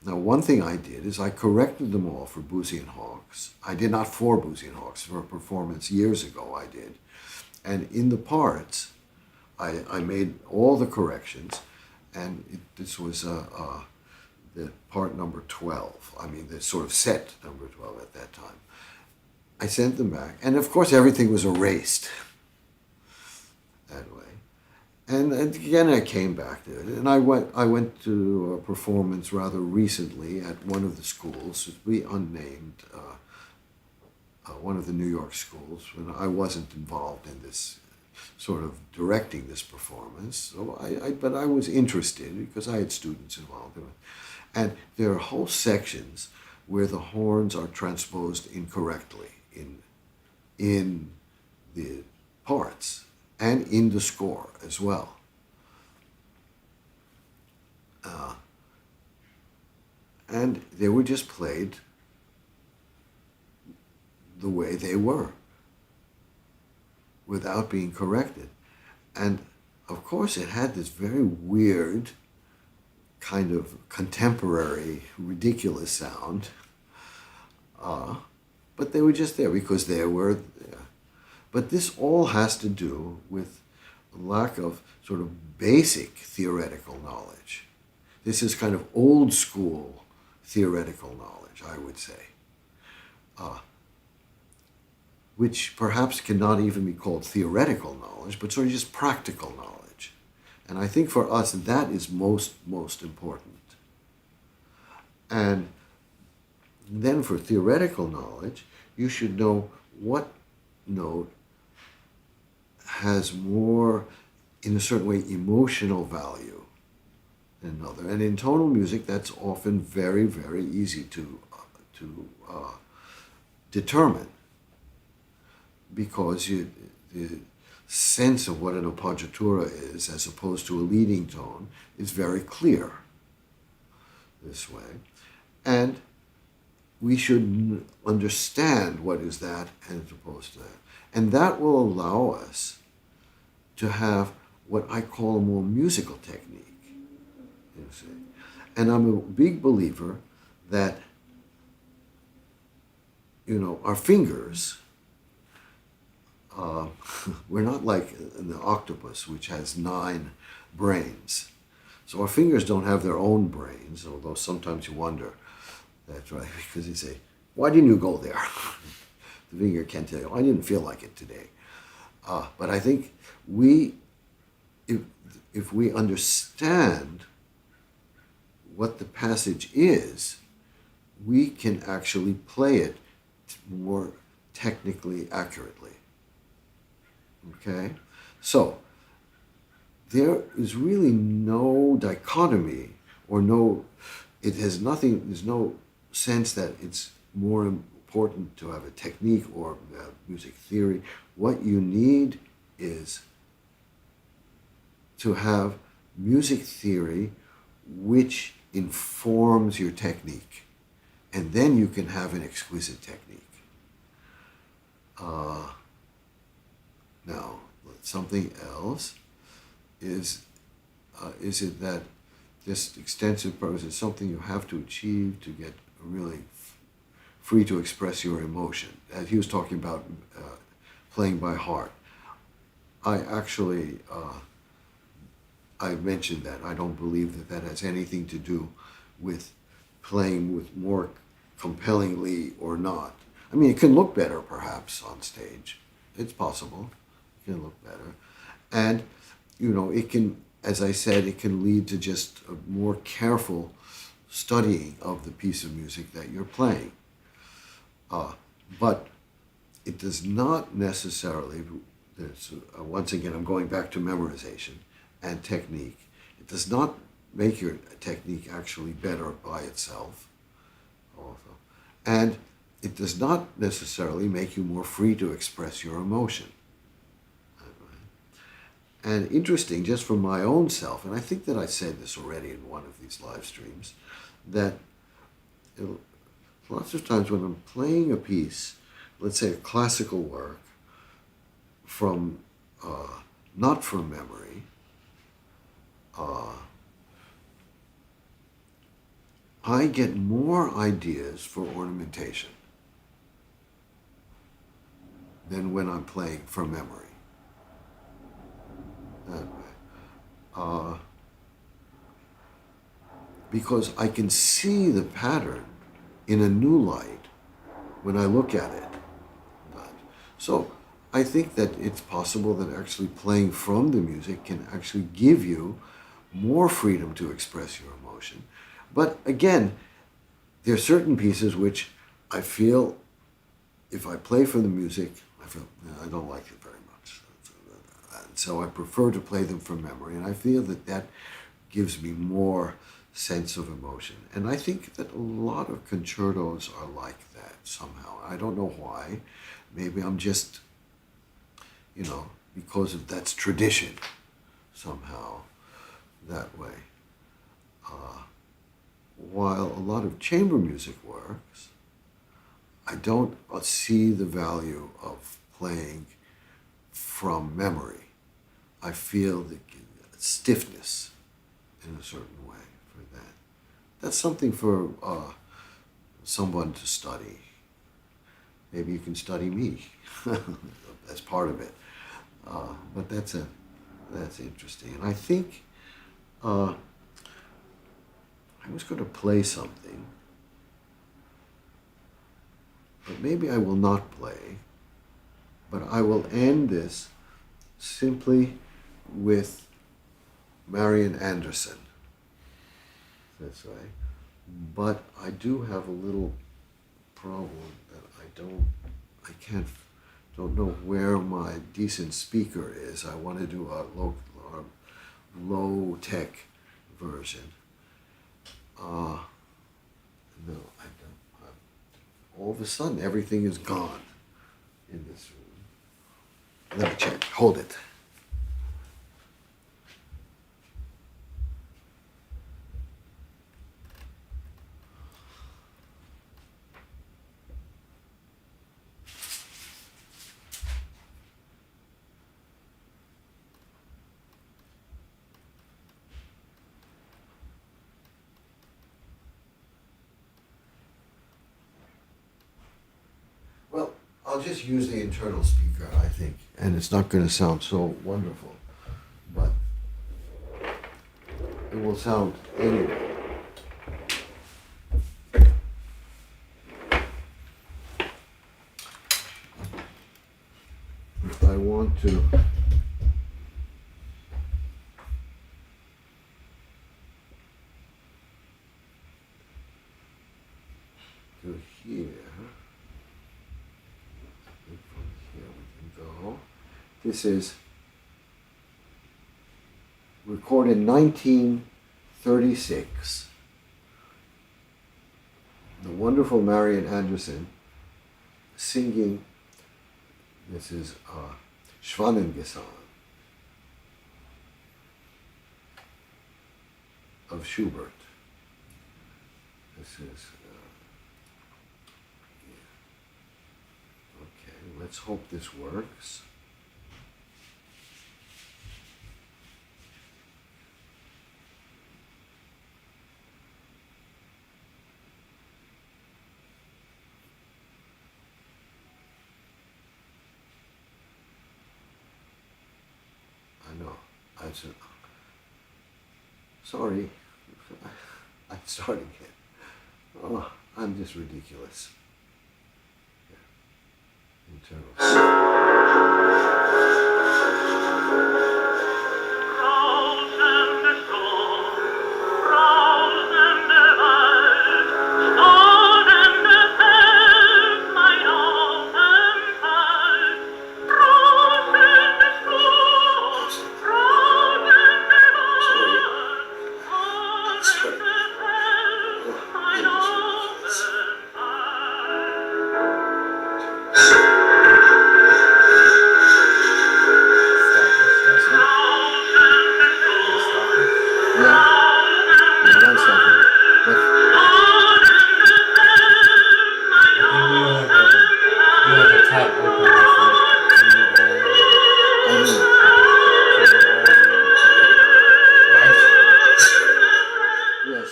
Now, one thing I did is I corrected them all for Boosey and Hawkes. I did not for Boosey and Hawkes. For a performance years ago, I did. And in the parts, I made all the corrections, and this was the part number 12. I mean, the sort of set number 12 at that time. I sent them back, and of course everything was erased that way. And again, I came back to it, and I went to a performance rather recently at one of the schools, to be unnamed, one of the New York schools, when I wasn't involved in this sort of directing this performance. So but I was interested because I had students involved in it. And there are whole sections where the horns are transposed incorrectly in the parts and in the score as well. And they were just played the way they were, without being corrected. And of course it had this very weird kind of contemporary, ridiculous sound. But they were just there because they were there. But this all has to do with a lack of sort of basic theoretical knowledge. This is kind of old school theoretical knowledge, I would say, which perhaps cannot even be called theoretical knowledge, but sort of just practical knowledge. And I think for us, that is most important. And then for theoretical knowledge, you should know what note has more, in a certain way, emotional value than another. And in tonal music, that's often very, very easy to determine, because the sense of what an appoggiatura is, as opposed to a leading tone, is very clear this way. And we should understand what is that as opposed to that. And that will allow us to have what I call a more musical technique. You see. And I'm a big believer that, our fingers, uh, we're not like the octopus, which has 9 brains. So our fingers don't have their own brains, although sometimes you wonder. That's right, because you say, why didn't you go there? The finger can tell you, I didn't feel like it today. But I think if we understand what the passage is, we can actually play it more technically accurately. Okay? So, there is really no dichotomy or there's no sense that it's more important to have a technique or music theory. What you need is to have music theory which informs your technique. And then you can have an exquisite technique. Now, something else is it that this extensive prose is something you have to achieve to get really free to express your emotion. As he was talking about playing by heart. I actually, I mentioned that. I don't believe that has anything to do with playing with more compellingly or not. I mean, it can look better perhaps on stage. It's possible. It can look better. And, it can, as I said, it can lead to just a more careful studying of the piece of music that you're playing. But it does not necessarily, once again, I'm going back to memorization and technique. It does not make your technique actually better by itself, also. And it does not necessarily make you more free to express your emotion. And interesting, just for my own self, and I think that I said this already in one of these live streams, that lots of times when I'm playing a piece, let's say a classical work, from not from memory, I get more ideas for ornamentation than when I'm playing from memory. That way. Because I can see the pattern in a new light when I look at it. So I think that it's possible that actually playing from the music can actually give you more freedom to express your emotion. But again, there are certain pieces which I feel, if I play from the music, I feel I don't like it very much. And so I prefer to play them from memory, and I feel that gives me more sense of emotion. And I think that a lot of concertos are like that somehow. I don't know why. Maybe I'm just, because that's tradition somehow that way. While a lot of chamber music works, I don't see the value of playing from memory. I feel the stiffness in a certain way for that. That's something for someone to study. Maybe you can study me as part of it. But that's interesting. And I think I was going to play something, but maybe I will not play. But I will end this simply with Marian Anderson. That's right. But I do have a little problem that I don't know where my decent speaker is. I want to do a low tech version. No, I don't. All of a sudden, everything is gone in this room. Let me check. Hold it. I'll just use the internal speaker, I think, and it's not going to sound so wonderful, but it will sound anyway. I want to here. And from here we can go. This is recorded in 1936. The wonderful Marian Anderson singing. This is Schwanengesang of Schubert. This is, okay, let's hope this works. I know. Sorry. I'm starting again. Oh, I'm just ridiculous. Internal.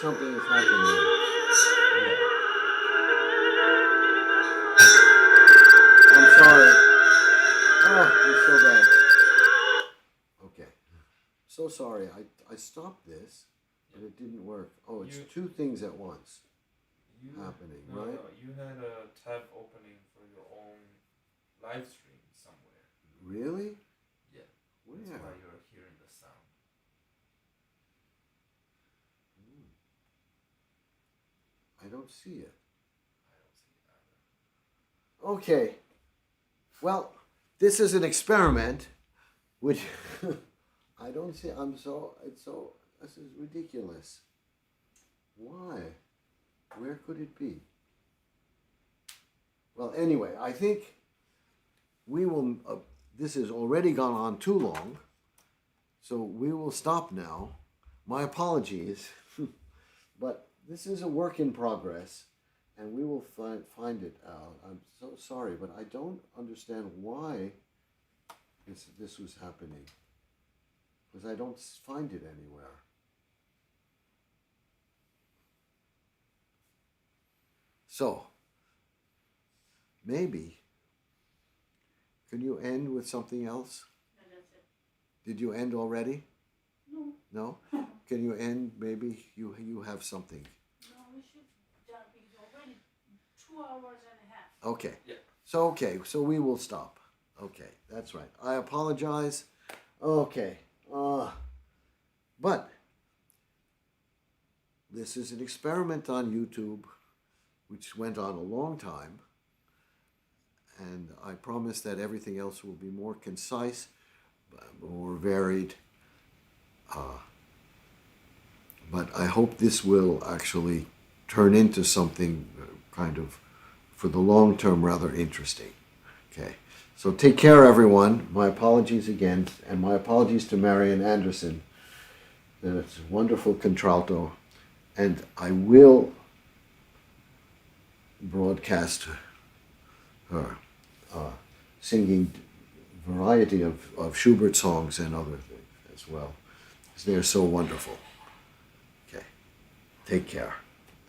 Something is happening. I'm sorry. Oh, it's so bad. Okay. So sorry. I stopped this, but it didn't work. Oh, it's two things at once happening, right? No, you had a tab opening for your own live stream somewhere. Really? Yeah. Where? That's why you're hearing the sound. I don't see it. I don't see it either. Okay. Well, this is an experiment, which I don't see. This is ridiculous. Why? Where could it be? Well, anyway, I think we will, this has already gone on too long, so we will stop now. My apologies, but this is a work in progress, and we will find it out. I'm so sorry, but I don't understand why this was happening, because I don't find it anywhere. So, maybe, can you end with something else? And that's it. Did you end already? No. No? Can you end, maybe you have something? No, we should jump. It's already 2 hours and a half. Okay. Yeah. So we will stop. Okay, that's right. I apologize. Okay. But this is an experiment on YouTube, which went on a long time. And I promise that everything else will be more concise, more varied. But I hope this will actually turn into something kind of, for the long term, rather interesting. Okay. So take care, everyone. My apologies again, and my apologies to Marian Anderson. It's a wonderful contralto, and I will broadcast her singing variety of Schubert songs and other things as well, because they're so wonderful. Okay, take care.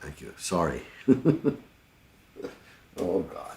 Thank you. Sorry. Oh, God.